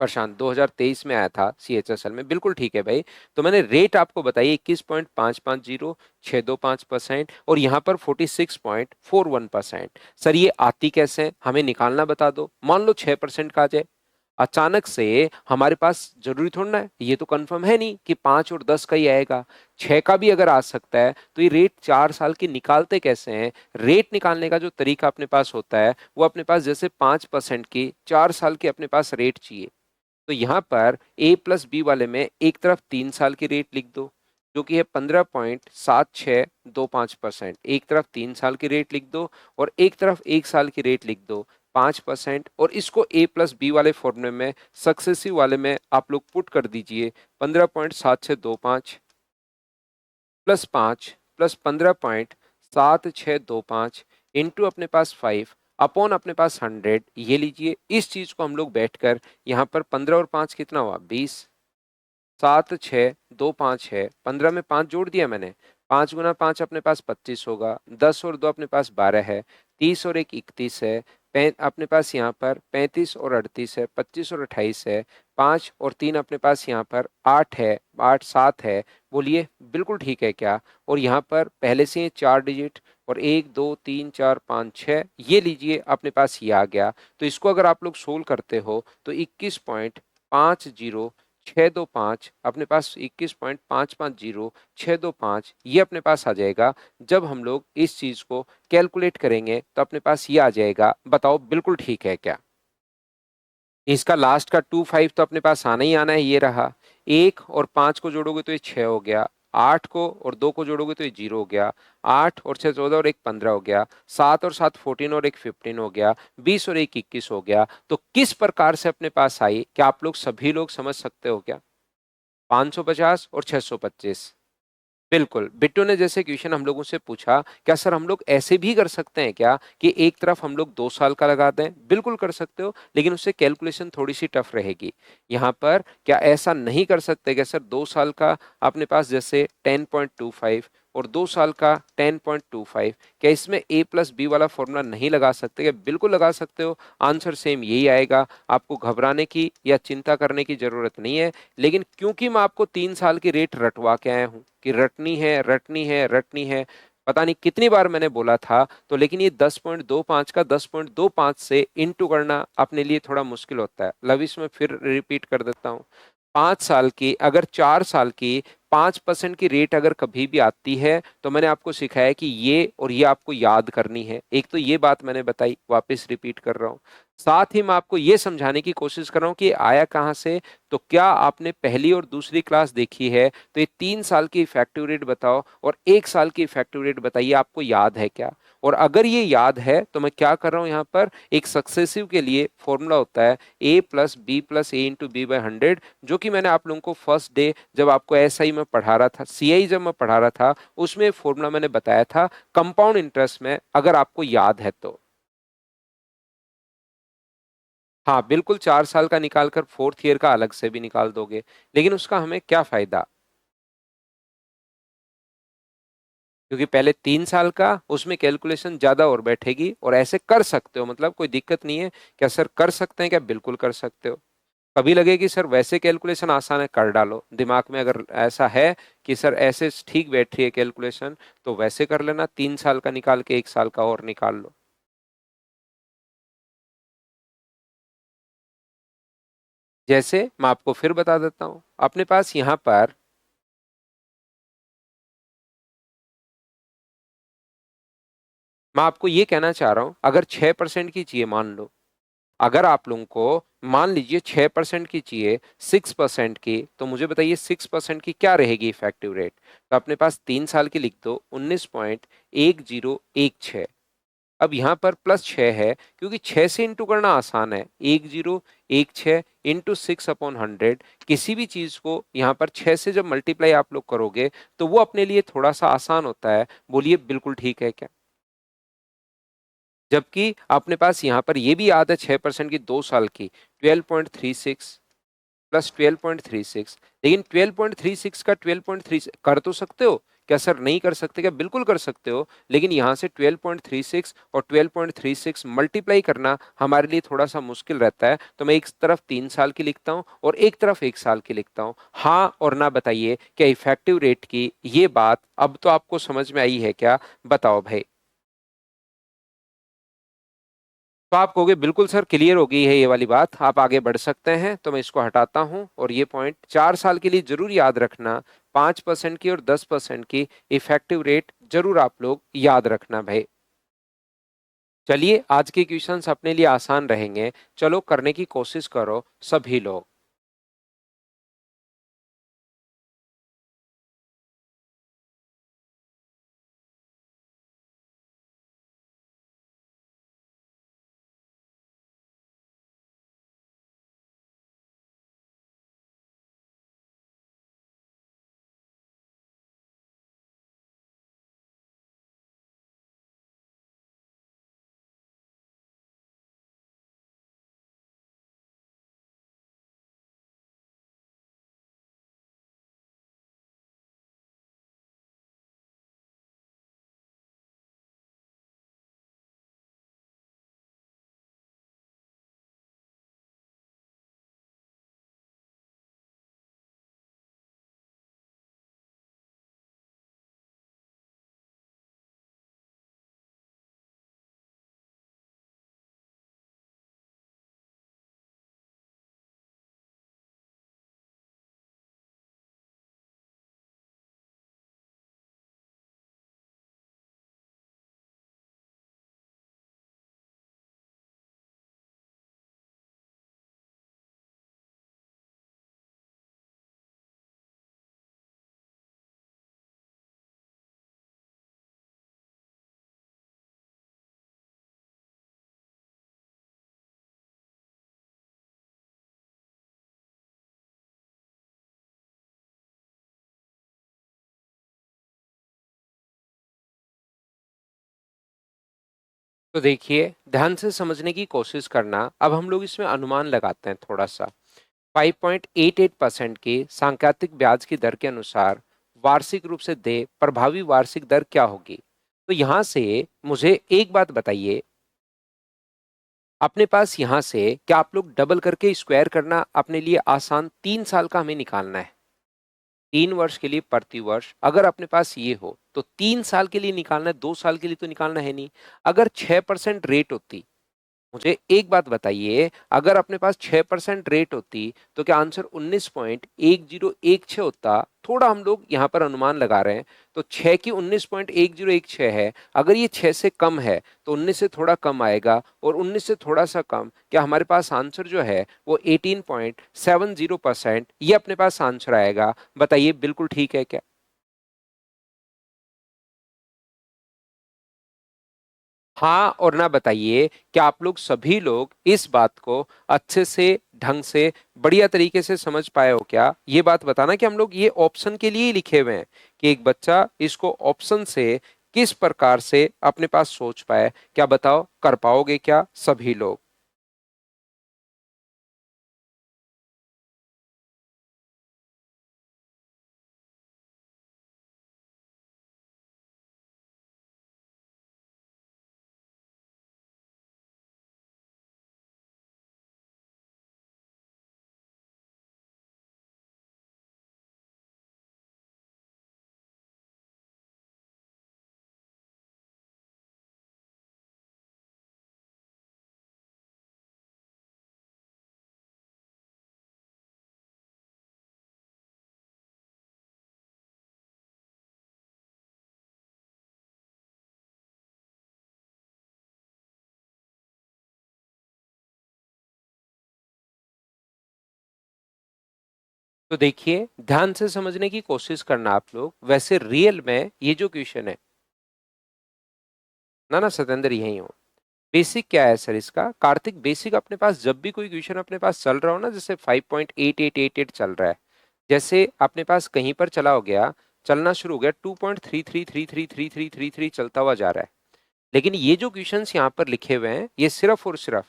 प्रशांत 2023 में आया था सीएचएसएल में, बिल्कुल ठीक है भाई। तो मैंने रेट आपको बताई 21.550, 625%, और यहाँ पर 46.41%। सर ये आती कैसे है? हमें निकालना बता दो। मान लो 6% का आ जाए अचानक से, हमारे पास जरूरी थोड़ा ना है, ये तो कंफर्म है नहीं कि 5 और 10 का ही आएगा, 6 का भी अगर आ सकता है, तो ये रेट 4 साल की निकालते कैसे हैं? रेट निकालने का जो तरीका अपने पास होता है वो अपने पास जैसे 5% की 4 साल की अपने पास रेट चाहिए, तो यहां पर A+B वाले में एक तरफ 3 साल की रेट लिख दो जो कि है 15.7625%, एक तरफ 3 साल की रेट लिख दो और एक तरफ 1 साल की रेट लिख दो 5%, और इसको A+B वाले फॉर्मूले में सक्सेसिव वाले में आप लोग पुट कर दीजिए 15.7625 +5 +15.7625 इंटू अपने पास 5 अपॉन अपने पास 100। ये लीजिए, इस चीज को हम लोग बैठकर यहाँ पर 15 और 5 कितना हुआ 20, 7 6 2 5 है, 15 में 5 जोड़ दिया मैंने, 5 × 5 अपने पास 25 होगा, 10 और 2 अपने पास 12 है, 30 और 1 31 है, अपने पास यहाँ पर 35 और 38 है, 25 और 28 है, 5 और 3 अपने पास यहाँ पर 8 है, 8 7 है। बोलिए बिल्कुल ठीक है क्या? और यहाँ पर पहले से 4 डिजिट, और 1 2 3 4 5 6, ये लीजिए अपने पास ये आ गया। तो इसको अगर आप लोग सोल्व करते हो तो 21.50625 अपने पास 21.550625 ये अपने पास आ जाएगा। जब हम लोग इस चीज को कैलकुलेट करेंगे तो अपने पास ये आ जाएगा। बताओ बिल्कुल ठीक है क्या? इसका लास्ट का 2 5 तो अपने पास आना ही आना है, ये रहा। 1 और 5 को जोड़ोगे तो ये 6 हो गया, 8 को और 2 को जोड़ोगे तो ये 0 हो गया, 8 और 6 14 और 1 15 हो गया, 7 और 7 14 और 1 15 हो गया, 20 और 1 21 हो गया। तो किस प्रकार से अपने पास आई, क्या आप लोग सभी लोग समझ सकते हो क्या? 550 और 625। बिल्कुल, बिट्टू ने जैसे क्वेश्चन हम लोगों से पूछा, क्या सर हम लोग ऐसे भी कर सकते हैं क्या कि एक तरफ हम लोग 2 साल का लगा दें? बिल्कुल कर सकते हो, लेकिन उससे कैलकुलेशन थोड़ी सी टफ रहेगी। यहाँ पर क्या ऐसा नहीं कर सकते क्या सर 2 साल का अपने पास जैसे 10.25 और 2 साल का 10.25, क्या इसमें A+B वाला फॉर्मूला नहीं लगा सकते क्या? बिल्कुल लगा सकते हो, आंसर सेम यही आएगा। आपको घबराने की या चिंता करने की जरूरत नहीं है। लेकिन क्योंकि मैं आपको 3 साल की रेट रटवा के आया हूं कि रटनी है रटनी है रटनी है, पता नहीं कितनी बार मैंने बोला था, तो लेकिन ये 10.25 का 10.25 से इंटू करना अपने लिए थोड़ा मुश्किल होता है। लविश में फिर रिपीट कर देता हूं, 5 साल की अगर 4 साल की 5% की रेट अगर कभी भी आती है तो मैंने आपको सिखाया कि ये और ये आपको याद करनी है। एक तो ये बात मैंने बताई, वापस रिपीट कर रहा हूं। साथ ही मैं आपको ये समझाने की कोशिश कर रहा हूं कि आया कहां से। तो क्या आपने पहली और दूसरी क्लास देखी है? तो ये 3 साल की इफेक्टिव रेट बताओ और 1 साल की इफेक्टिव रेट बताइए, आपको याद है क्या? और अगर ये याद है तो मैं क्या कर रहा हूं यहाँ पर, एक सक्सेसिव के लिए फॉर्मूला होता है a+b+a/b/100, जो कि मैंने आप लोगों को फर्स्ट डे जब आपको एसआई में पढ़ा रहा था, सीआई जब मैं पढ़ा रहा था, उसमें फॉर्मूला मैंने बताया था कंपाउंड इंटरेस्ट में, अगर आपको याद है तो। हाँ बिल्कुल, 4 साल का निकाल कर फोर्थ ईयर का अलग से भी निकाल दोगे, लेकिन उसका हमें क्या फायदा? क्योंकि पहले 3 साल का उसमें कैलकुलेशन ज्यादा और बैठेगी, और ऐसे कर सकते हो, मतलब कोई दिक्कत नहीं है। क्या सर कर सकते हैं क्या? बिल्कुल कर सकते हो। कभी लगे कि सर वैसे कैलकुलेशन आसान है, कर डालो दिमाग में, अगर ऐसा है कि सर ऐसे ठीक बैठ रही है कैलकुलेशन तो वैसे कर लेना, 3 साल का निकाल के 1 साल का और निकाल लो। जैसे मैं आपको फिर बता देता हूं, अपने पास यहां पर मैं आपको ये कहना चाह रहा हूं, अगर 6% की चाहिए मान लो, अगर आप लोगों को मान लीजिए 6% की चाहिए 6% की, तो मुझे बताइए 6% की क्या रहेगी इफेक्टिव रेट? तो अपने पास 3 साल की लिख दो, 19.1016। अब यहां पर +6 है, क्योंकि 6 से इंटू करना आसान है, 1016 इंटू 6/100। किसी भी चीज को यहां पर 6 से जब मल्टीप्लाई आप लोग करोगे तो वो अपने लिए थोड़ा सा आसान होता है। बोलिए बिल्कुल ठीक है क्या? जबकि अपने पास यहां पर ये भी याद है 6% की 2 साल की 12.36 +12.36, लेकिन 12.36 का 12.3 कर तो सकते हो क्या सर? नहीं कर सकते क्या? बिल्कुल कर सकते हो, लेकिन यहां से 12.36 और 12.36 मल्टीप्लाई करना हमारे लिए थोड़ा सा मुश्किल रहता है। तो मैं एक तरफ 3 साल की लिखता हूं और एक तरफ 1 साल की लिखता हूं। हाँ और ना बताइए, क्या इफेक्टिव रेट की ये बात अब तो आपको समझ में आई है क्या? बताओ भाई। तो आप कहोगे बिल्कुल सर क्लियर हो गई है ये वाली बात, आप आगे बढ़ सकते हैं। तो मैं इसको हटाता हूं और ये पॉइंट 4 साल के लिए जरूर याद रखना, 5% की और 10% की इफेक्टिव रेट जरूर आप लोग याद रखना भाई। चलिए आज के क्वेश्चंस अपने लिए आसान रहेंगे, चलो करने की कोशिश करो सभी लोग। तो देखिए ध्यान से समझने की कोशिश करना, अब हम लोग इसमें अनुमान लगाते हैं थोड़ा सा। 5.88% की सांकेतिक ब्याज की दर के अनुसार वार्षिक रूप से देय प्रभावी वार्षिक दर क्या होगी? तो यहां से मुझे एक बात बताइए, अपने पास यहां से क्या आप लोग डबल करके स्क्वायर करना अपने लिए आसान, 3 साल का हमें निकालना है, 3 वर्ष के लिए प्रति वर्ष अगर अपने पास ये हो तो 3 साल के लिए निकालना है, 2 साल के लिए तो निकालना है नहीं। अगर 6% रेट होती मुझे एक बात बताइए, अगर अपने पास 6% रेट होती तो क्या आंसर 19.1016 होता? थोड़ा हम लोग यहाँ पर अनुमान लगा रहे हैं, तो 6 की 19.1016 है, अगर ये 6 से कम है तो 19 से थोड़ा कम आएगा, और 19 से थोड़ा सा कम, क्या हमारे पास आंसर जो है वो 18.70% ये अपने पास आंसर आएगा। बताइए बिल्कुल ठीक है क्या? हाँ और ना बताइए, क्या आप लोग सभी लोग इस बात को अच्छे से, ढंग से, बढ़िया तरीके से समझ पाए हो क्या? ये बात बताना कि हम लोग ये ऑप्शन के लिए ही लिखे हुए हैं कि एक बच्चा इसको ऑप्शन से किस प्रकार से अपने पास सोच पाए। क्या बताओ, कर पाओगे क्या सभी लोग? तो देखिए, ध्यान से समझने की कोशिश करना आप लोग। वैसे रियल में ये जो क्वेश्चन है ना, सतेंद्र यही हो। बेसिक क्या है सर इसका? कार्तिक, बेसिक अपने पास जब भी कोई क्वेश्चन अपने पास चल रहा हो ना, जैसे 5.8888 चल रहा है, जैसे अपने पास कहीं पर चला हो गया, चलना शुरू हो गया, 2.33333333 चलता हुआ जा रहा है, लेकिन ये जो क्वेश्चंस यहाँ पर लिखे हुए हैं, ये सिर्फ और सिर्फ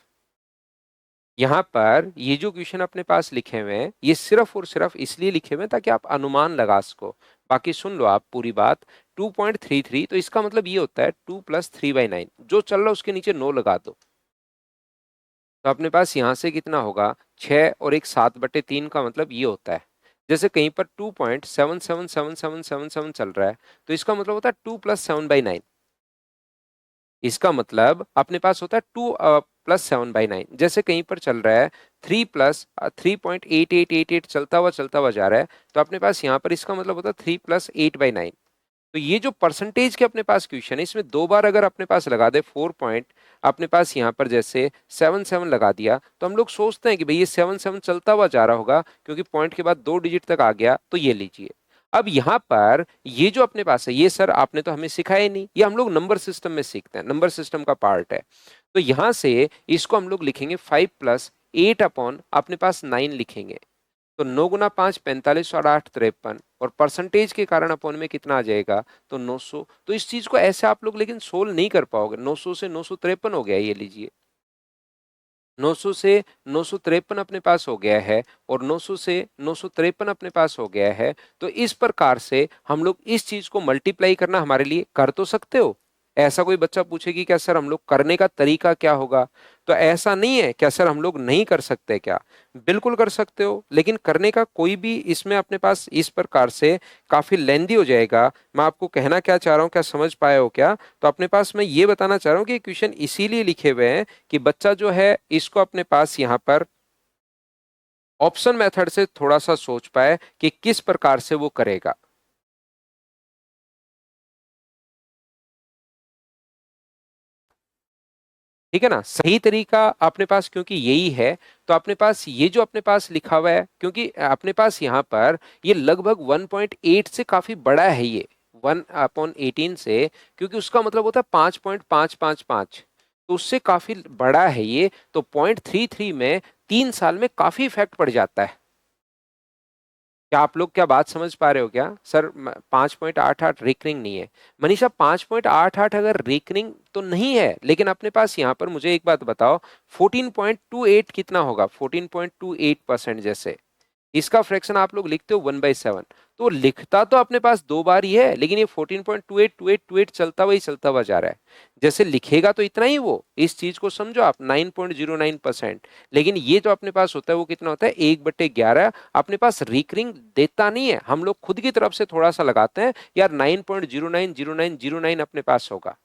यहाँ पर ये जो क्वेश्चन अपने पास लिखे हुए हैं, ये सिर्फ और सिर्फ इसलिए लिखे हुए हैं ताकि आप अनुमान लगा सको। बाकी सुन लो आप पूरी बात। 2.33 तो इसका मतलब ये होता है 2 + 3/9, जो चल रहा है उसके नीचे 9 लगा दो, तो अपने पास यहां से कितना होगा? 6 और एक 7/3 का मतलब ये होता है। जैसे कहीं पर 2.777777 चल रहा है, तो इसका मतलब होता है 2 + 7/9। इसका मतलब अपने पास होता है 2 + 7/9। जैसे कहीं पर चल रहा है 3 + 3.8888 चलता हुआ जा रहा है, तो अपने पास यहाँ पर इसका मतलब होता है 3 + 8/9। तो ये जो परसेंटेज के अपने पास क्वेश्चन है, इसमें दो बार अगर अपने पास लगा दे 4 पॉइंट, अपने पास यहाँ पर जैसे 7 7 लगा दिया, तो हम लोग सोचते हैं कि भाई ये 7 7 चलता हुआ जा रहा होगा, क्योंकि पॉइंट के बाद 2 डिजिट तक आ गया, तो ये लीजिए। अब यहाँ पर ये जो अपने पास है, ये सर आपने तो हमें सिखाया ही नहीं, ये हम लोग नंबर सिस्टम में सीखते हैं, नंबर सिस्टम का पार्ट है। तो यहां से इसको हम लोग लिखेंगे 5 + 8 अपने पास 9 लिखेंगे। तो 9 × 5 45 और 8 53, और परसेंटेज के कारण अपन में कितना आ जाएगा? तो 900। तो इस चीज को ऐसे आप लोग लेकिन सोल्व नहीं कर पाओगे। 900 से 953 हो गया, ये लीजिए। 900 से 953 अपने पास हो गया है, और 900 से 953 अपने पास हो गया है। तो इस प्रकार से हम लोग इस चीज को मल्टीप्लाई करना हमारे लिए कर तो सकते हो। ऐसा कोई बच्चा पूछे कि क्या सर हम लोग करने का तरीका क्या होगा, तो ऐसा नहीं है क्या सर हम लोग नहीं कर सकते क्या? बिल्कुल कर सकते हो, लेकिन करने का कोई भी इसमें अपने पास इस प्रकार से काफी लेंदी हो जाएगा। मैं आपको कहना क्या चाह रहा हूँ, क्या समझ पाए हो क्या? तो अपने पास मैं ये बताना चाह रहा हूँ कि क्वेश्चन इसीलिए लिखे हुए हैं कि बच्चा जो है इसको अपने पास यहाँ पर ऑप्शन मेथड से थोड़ा सा सोच पाए कि किस प्रकार से वो करेगा। ठीक है ना? सही तरीका अपने पास क्योंकि यही है, तो अपने पास ये जो अपने पास लिखा हुआ है, क्योंकि अपने पास यहाँ पर ये लगभग 1.8 से काफी बड़ा है ये, 1/18 से, क्योंकि उसका मतलब होता है 5.555, तो उससे काफी बड़ा है ये। तो 0.33 में 3 साल में काफी इफेक्ट पड़ जाता है। क्या आप लोग क्या बात समझ पा रहे हो क्या सर? 5.88 रेकरिंग नहीं है मनीषा, 5.88 अगर रेकरिंग तो नहीं है, लेकिन अपने पास यहाँ पर मुझे एक बात बताओ, 14.28 कितना होगा? 14.28% जैसे इसका फ्रैक्शन आप लोग लिखते हो 1/7, तो लिखता तो अपने पास दो बार ही है, लेकिन ये 14.282828 चलता हुआ जा रहा है। जैसे लिखेगा तो इतना ही वो, इस चीज को समझो आप, 9.09%। लेकिन ये जो अपने पास होता है वो कितना होता है? 1/11। अपने पास रिकरिंग देता नहीं है, हम लोग खुद की तरफ से थोड़ा सा लगाते हैं यार, 9.090909 अपने पास होगा।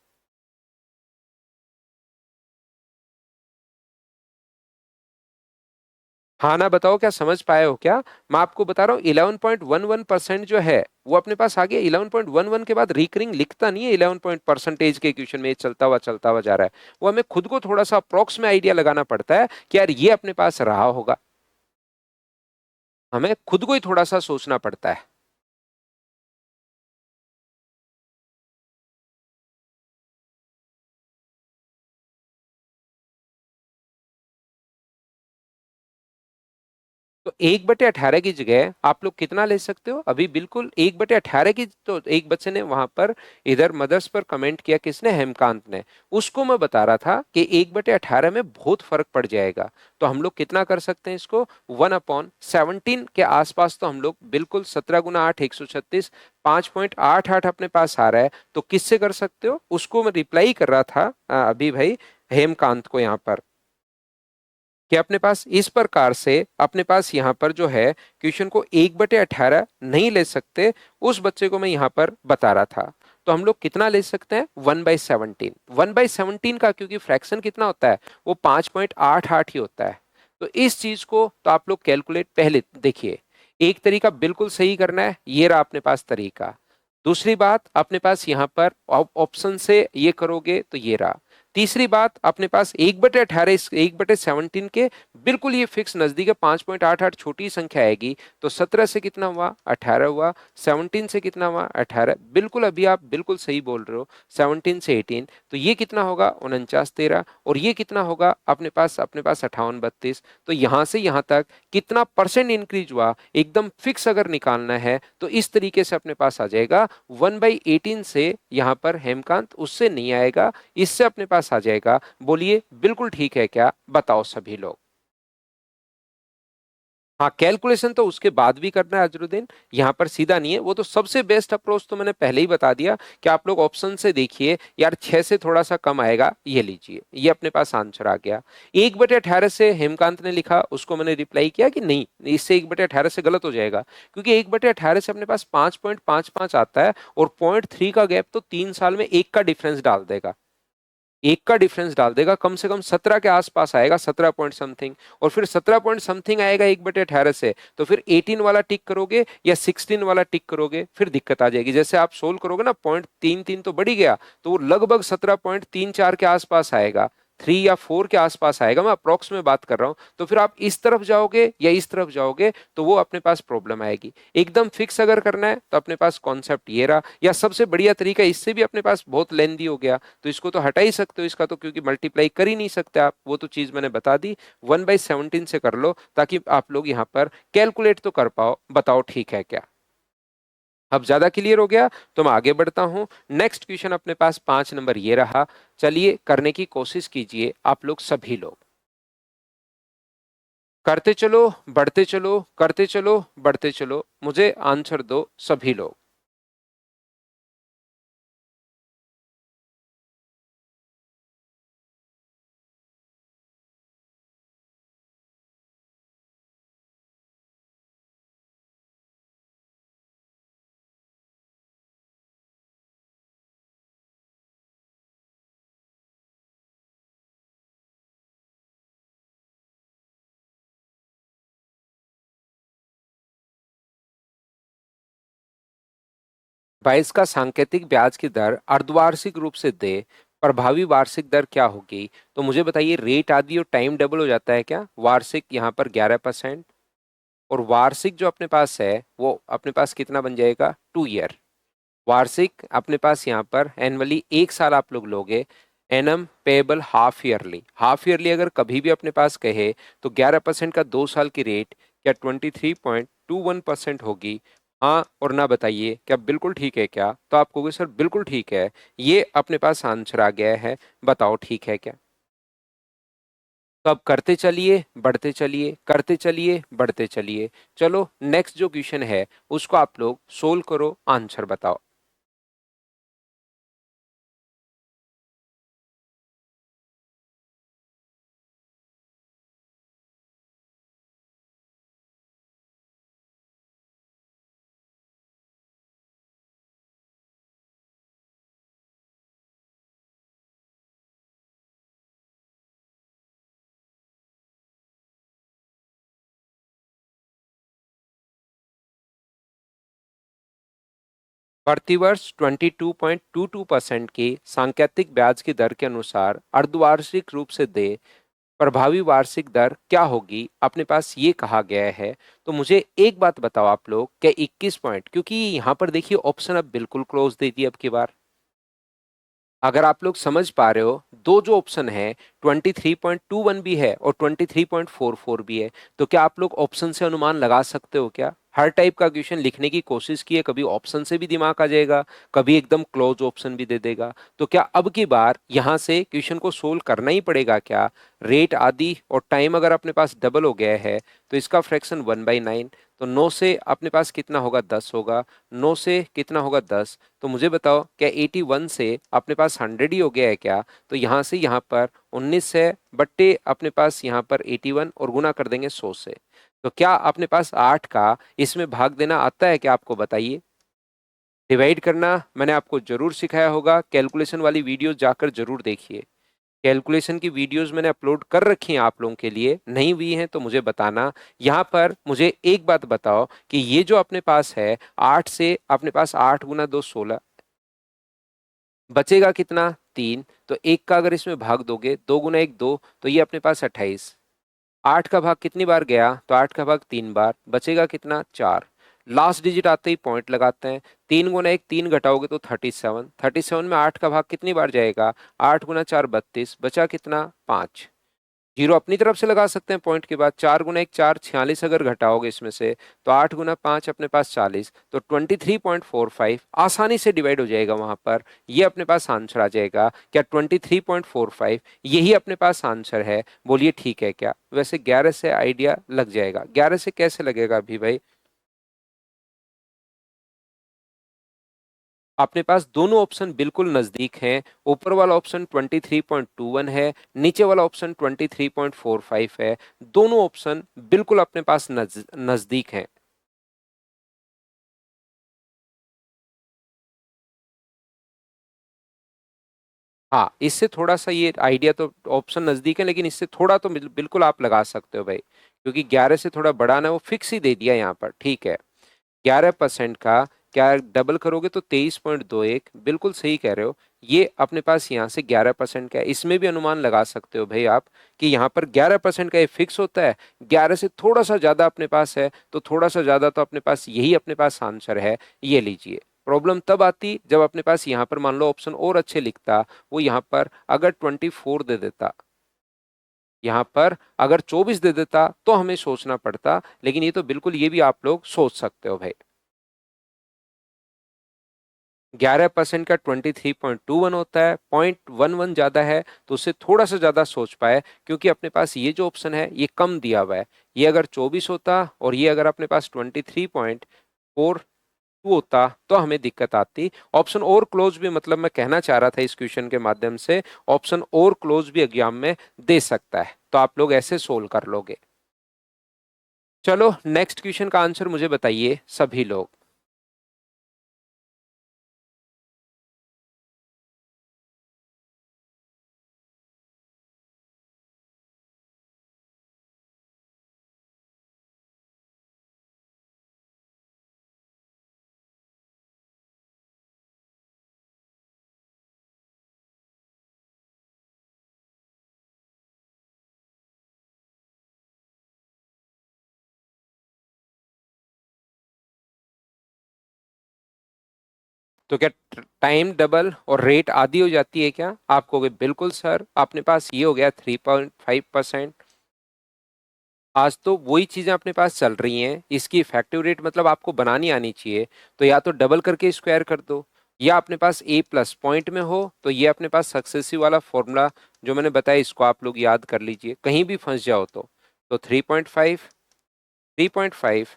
हाँ ना, बताओ क्या समझ पाए हो क्या? मैं आपको बता रहा हूँ 11.11% जो है वो अपने पास आ गया। 11.11 के बाद रिकरिंग लिखता नहीं है 11 पॉइंट परसेंटेज के क्वेश्चन में, ये चलता हुआ जा रहा है। वो हमें खुद को थोड़ा सा अप्रोक्स में आइडिया लगाना पड़ता है कि यार ये अपने पास रहा होगा। हमें खुद को ही थोड़ा सा सोचना पड़ता है। तो 1/18 की जगह आप लोग कितना ले सकते हो अभी? बिल्कुल 1/18 की। तो एक बच्चे ने वहां पर इधर मदर्स पर कमेंट किया, किसने? हेमकांत ने। उसको मैं बता रहा था कि 1/18 में बहुत फर्क पड़ जाएगा। तो हम लोग कितना कर सकते हैं इसको? 1/17 के आसपास। तो हम लोग बिल्कुल 17 × 8 136, 5.88 अपने पास आ रहा है। तो किससे कर सकते हो उसको? मैं रिप्लाई कर रहा था अभी भाई हेमकांत को यहाँ पर, कि अपने पास इस प्रकार से अपने पास यहाँ पर जो है क्वेश्चन को 1/18 नहीं ले सकते, उस बच्चे को मैं यहाँ पर बता रहा था। तो हम लोग कितना ले सकते हैं? 1/17। 1/17 का क्योंकि फ्रैक्शन कितना होता है? वो 5.88 ही होता है। तो इस चीज को तो आप लोग कैलकुलेट पहले देखिए। एक तरीका बिल्कुल सही करना है, ये रहा अपने पास तरीका। दूसरी बात अपने पास यहाँ पर ऑप्शन से ये करोगे तो ये रहा। तीसरी बात अपने पास 1/18, इस 1/17 के बिल्कुल ये फिक्स नजदीक है। 5.88 छोटी संख्या आएगी। तो 17 से कितना हुआ? 18 हुआ। 17 से कितना हुआ? 18। बिल्कुल अभी आप बिल्कुल सही बोल रहे हो। 17 से 18 तो ये कितना होगा? 49 13। और ये कितना होगा अपने पास 58 32। तो यहां से यहां तक कितना परसेंट इंक्रीज हुआ एकदम फिक्स अगर निकालना है तो इस तरीके से अपने पास आ जाएगा। 1/18 से यहां पर हेमकांत उससे नहीं आएगा, इससे अपने पास आ जाएगा। बोलिए बिल्कुल ठीक है क्या? बताओ सभी लोग। हाँ, कैलकुलेशन तो उसके बाद भी करना है अजरुद्दीन, यहाँ पर सीधा नहीं है। वो तो सबसे बेस्ट अप्रोच तो मैंने पहले ही बता दिया कि आप लोग ऑप्शन से देखिए यार, 6 से थोड़ा सा कम आएगा, ये लीजिए, ये अपने पास आंसर आ गया। 1/18 से हेमकांत ने लिखा, उसको मैंने रिप्लाई किया कि नहीं, इससे 1/18 से गलत हो जाएगा, क्योंकि 1/18 से अपने पास 5.55 आता है और 0.3 का गैप तो 3 साल में एक का डिफरेंस डाल देगा। एक का डिफरेंस डाल देगा, कम से कम 17 के आसपास आएगा, 17 पॉइंट समथिंग। और फिर 17 पॉइंट समथिंग आएगा 1/18 से, तो फिर 18 वाला टिक करोगे या 16 वाला टिक करोगे, फिर दिक्कत आ जाएगी। जैसे आप सोल्व करोगे ना, 0.33 तो बढ़ ही गया, तो वो लगभग 17.34 के आसपास आएगा, 3 या 4 के आसपास आएगा। मैं अप्रोक्स में बात कर रहा हूं। तो फिर आप इस तरफ जाओगे या इस तरफ जाओगे तो वो अपने पास प्रॉब्लम आएगी। एकदम फिक्स अगर करना है तो अपने पास कॉन्सेप्ट ये रहा, या सबसे बढ़िया तरीका, इससे भी अपने पास बहुत लेंदी हो गया तो इसको तो हटा ही सकते हो, इसका तो क्योंकि मल्टीप्लाई कर ही नहीं सकते आप, वो तो चीज मैंने बता दी। 1/17 से कर लो ताकि आप लोग यहाँ पर कैलकुलेट तो कर पाओ। बताओ ठीक है क्या? अब ज्यादा क्लियर हो गया? तो मैं आगे बढ़ता हूं। नेक्स्ट क्वेश्चन अपने पास 5 नंबर ये रहा। चलिए करने की कोशिश कीजिए आप लोग सभी लोग। करते चलो, बढ़ते चलो, करते चलो, बढ़ते चलो, मुझे आंसर दो सभी लोग। भाई, इसका सांकेतिक ब्याज की दर अर्धवार्षिक रूप से दे, प्रभावी वार्षिक दर क्या होगी? तो मुझे बताइए, रेट आदि और टाइम डबल हो जाता है क्या? वार्षिक यहाँ पर 11% और वार्षिक जो अपने पास है वो अपने पास कितना बन जाएगा? 2 ईयर। वार्षिक अपने पास यहाँ पर एनुअली 1 साल आप लोग लोगे। एनम पेबल हाफ ईयरली अगर कभी भी अपने पास कहे तो 11% का 2 साल की रेट क्या 23.21% होगी? हाँ और ना बताइए क्या बिल्कुल ठीक है क्या? तो आप कहोगे सर बिल्कुल ठीक है, ये अपने पास आंसर आ गया है। बताओ ठीक है क्या? तो अब करते चलिए, बढ़ते चलिए, करते चलिए, बढ़ते चलिए। चलो नेक्स्ट जो क्वेश्चन है उसको आप लोग सोल्व करो, आंसर बताओ। प्रतिवर्ष 22.22% की सांकेतिक ब्याज की दर के अनुसार अर्धवार्षिक रूप से दे प्रभावी वार्षिक दर क्या होगी, अपने पास ये कहा गया है। तो मुझे एक बात बताओ आप लोग, क्या 21 पॉइंट, क्योंकि यहां पर देखिए ऑप्शन अब बिल्कुल क्लोज दे दिए अब की बार। अगर आप लोग समझ पा रहे हो, दो जो ऑप्शन है 23.21 भी है और 23.44 भी है, तो क्या आप लोग ऑप्शन से अनुमान लगा सकते हो क्या? हर टाइप का क्वेश्चन लिखने की कोशिश की है, कभी ऑप्शन से भी दिमाग आ जाएगा, कभी एकदम क्लोज ऑप्शन भी दे देगा। तो क्या अब की बार यहां से क्वेश्चन को सोल्व करना ही पड़ेगा क्या? रेट आदि और टाइम अगर अपने पास डबल हो गया है तो इसका फ्रैक्शन 1/9, तो 9 से अपने पास कितना होगा, 10 होगा। 9 से कितना होगा, 10। तो मुझे बताओ, क्या 81 से अपने पास 100 ही हो गया है क्या? तो यहां से यहां पर 19 है बट्टे अपने पास यहां पर 81 और गुना कर देंगे 100 से। तो क्या अपने पास 8 का इसमें भाग देना आता है क्या, आपको बताइए? डिवाइड करना मैंने आपको जरूर सिखाया होगा, कैलकुलेशन वाली वीडियो जाकर जरूर देखिए। कैलकुलेशन की वीडियोस मैंने अपलोड कर रखी हैं आप लोगों के लिए, नहीं हुई हैं तो मुझे बताना। यहाँ पर मुझे एक बात बताओ कि ये जो अपने पास है 8 से अपने पास 8 गुना 2 16, बचेगा कितना, 3। तो एक का अगर इसमें भाग दोगे, 2 गुना 1 2, तो ये अपने पास 28। 8 का भाग कितनी बार गया, तो 8 का भाग 3 बार, बचेगा कितना, 4। लास्ट डिजिट आते ही पॉइंट लगाते हैं। 3 गुना 1 3 घटाओगे तो 37। 37 में 8 का भाग कितनी बार जाएगा, 8 गुना 4 32, बचा कितना, 5। जीरो अपनी तरफ से लगा सकते हैं पॉइंट के बाद। 4 गुना 1 4, 46 अगर घटाओगे इसमें से, तो 8 गुना 5 अपने पास 40, तो 23.45 आसानी से डिवाइड हो जाएगा वहां पर। ये अपने पास आंसर आ जाएगा। क्या 23.45 यही अपने पास आंसर है? बोलिए ठीक है क्या? वैसे 11 से आइडिया लग जाएगा। 11 से कैसे लगेगा अभी भाई? अपने पास दोनों ऑप्शन बिल्कुल नजदीक हैं। ऊपर वाला ऑप्शन 23.21 है, नीचे वाला ऑप्शन 23.45 है। दोनों ऑप्शन बिल्कुल अपने पास नजदीक हैं। हाँ, इससे थोड़ा सा ये आइडिया तो ऑप्शन नजदीक है, लेकिन इससे थोड़ा तो बिल्कुल आप लगा सकते हो भाई, क्योंकि 11 से थोड़ा बढ़ाना है, वो फिक्स ही दे दिया यहाँ पर। ठीक है, 11% का क्या डबल करोगे तो 23.21, बिल्कुल सही कह रहे हो। ये अपने पास यहाँ से 11% का है, इसमें भी अनुमान लगा सकते हो भाई आप कि यहाँ पर 11% का ये फिक्स होता है। 11 से थोड़ा सा ज्यादा अपने पास है, तो थोड़ा सा ज्यादा तो अपने पास यही अपने पास आंसर है। ये लीजिए। प्रॉब्लम तब आती जब अपने पास यहाँ पर मान लो ऑप्शन और अच्छे लिखता, वो यहाँ पर अगर 24 दे देता, यहाँ पर अगर 24 दे देता, तो हमें सोचना पड़ता। लेकिन ये तो बिल्कुल, ये भी आप लोग सोच सकते हो भाई। 11% का 23.21 होता है, 0.11 ज्यादा है, तो उससे थोड़ा सा ज्यादा सोच पाए, क्योंकि अपने पास ये जो ऑप्शन है ये कम दिया हुआ है। ये अगर 24 होता और ये अगर अपने पास 23.42 होता तो हमें दिक्कत आती। ऑप्शन और क्लोज भी, मतलब मैं कहना चाह रहा था इस क्वेश्चन के माध्यम से, ऑप्शन और क्लोज भी एग्जाम में दे सकता है, तो आप लोग ऐसे सोल्व कर लोगे। चलो नेक्स्ट क्वेश्चन का आंसर मुझे बताइए सभी लोग। तो क्या टाइम डबल और रेट आधी हो जाती है क्या? आप कहोगे बिल्कुल सर, अपने पास ये हो गया 3.5%। आज तो वही चीजें अपने पास चल रही हैं, इसकी इफेक्टिव रेट मतलब आपको बनानी आनी चाहिए। तो या तो डबल करके स्क्वायर कर दो, या अपने पास ए प्लस पॉइंट में हो तो ये अपने पास सक्सेसिव वाला फॉर्मूला जो मैंने बताया, इसको आप लोग याद कर लीजिए, कहीं भी फंस जाओ तो 3.5, 3.5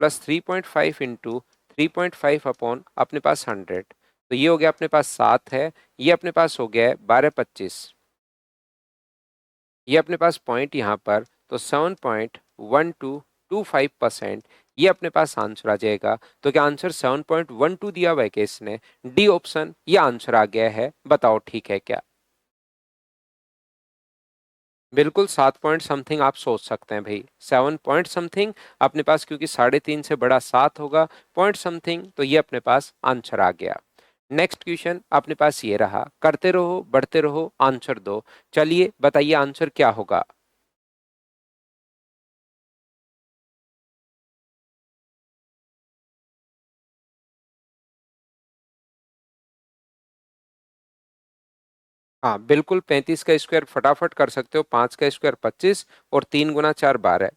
प्लस 3.5 इंटू 3.5 अपॉन अपने पास 100, तो ये हो गया अपने पास 7 है। ये अपने पास हो गया है 12 25, ये अपने पास पॉइंट यहाँ पर, तो 7.1225%, ये अपने पास आंसर आ जाएगा। तो क्या आंसर 7.12 दिया हुआ है क्या इसने? डी ऑप्शन ये आंसर आ गया है। बताओ ठीक है क्या? बिल्कुल 7 पॉइंट समथिंग आप सोच सकते हैं भाई, 7 पॉइंट समथिंग अपने पास, क्योंकि 3.5 से बड़ा 7 होगा, पॉइंट समथिंग, तो ये अपने पास आंसर आ गया। नेक्स्ट क्वेश्चन अपने पास ये रहा, करते रहो बढ़ते रहो आंसर दो। चलिए बताइए आंसर क्या होगा। हाँ बिल्कुल, 35 का स्क्वायर फटाफट कर सकते हो, 5 का स्क्वायर 25 और 3 गुना 4 12।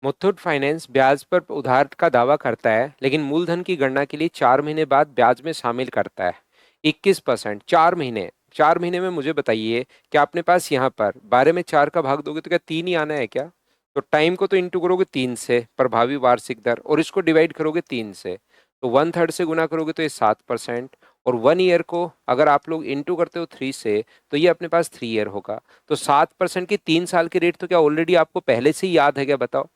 मुथूट फाइनेंस ब्याज पर उधार का दावा करता है, लेकिन मूलधन की गणना के लिए 4 महीने बाद ब्याज में शामिल करता है 21%। 4 महीने, 4 महीने में मुझे बताइए कि अपने पास यहाँ पर 12 में 4 का भाग दोगे तो क्या 3 ही आना है क्या? तो टाइम को तो इंटू करोगे 3 से, प्रभावी वार्षिक दर, और इसको डिवाइड करोगे 3 से, तो 1/3 से गुना करोगे तो ये 7%, और 1 ईयर को अगर आप लोग इंटू करते हो 3 से, तो ये अपने पास 3 ईयर होगा। तो 7% की 3 साल की रेट तो क्या ऑलरेडी आपको पहले से ही याद है क्या, बताओ।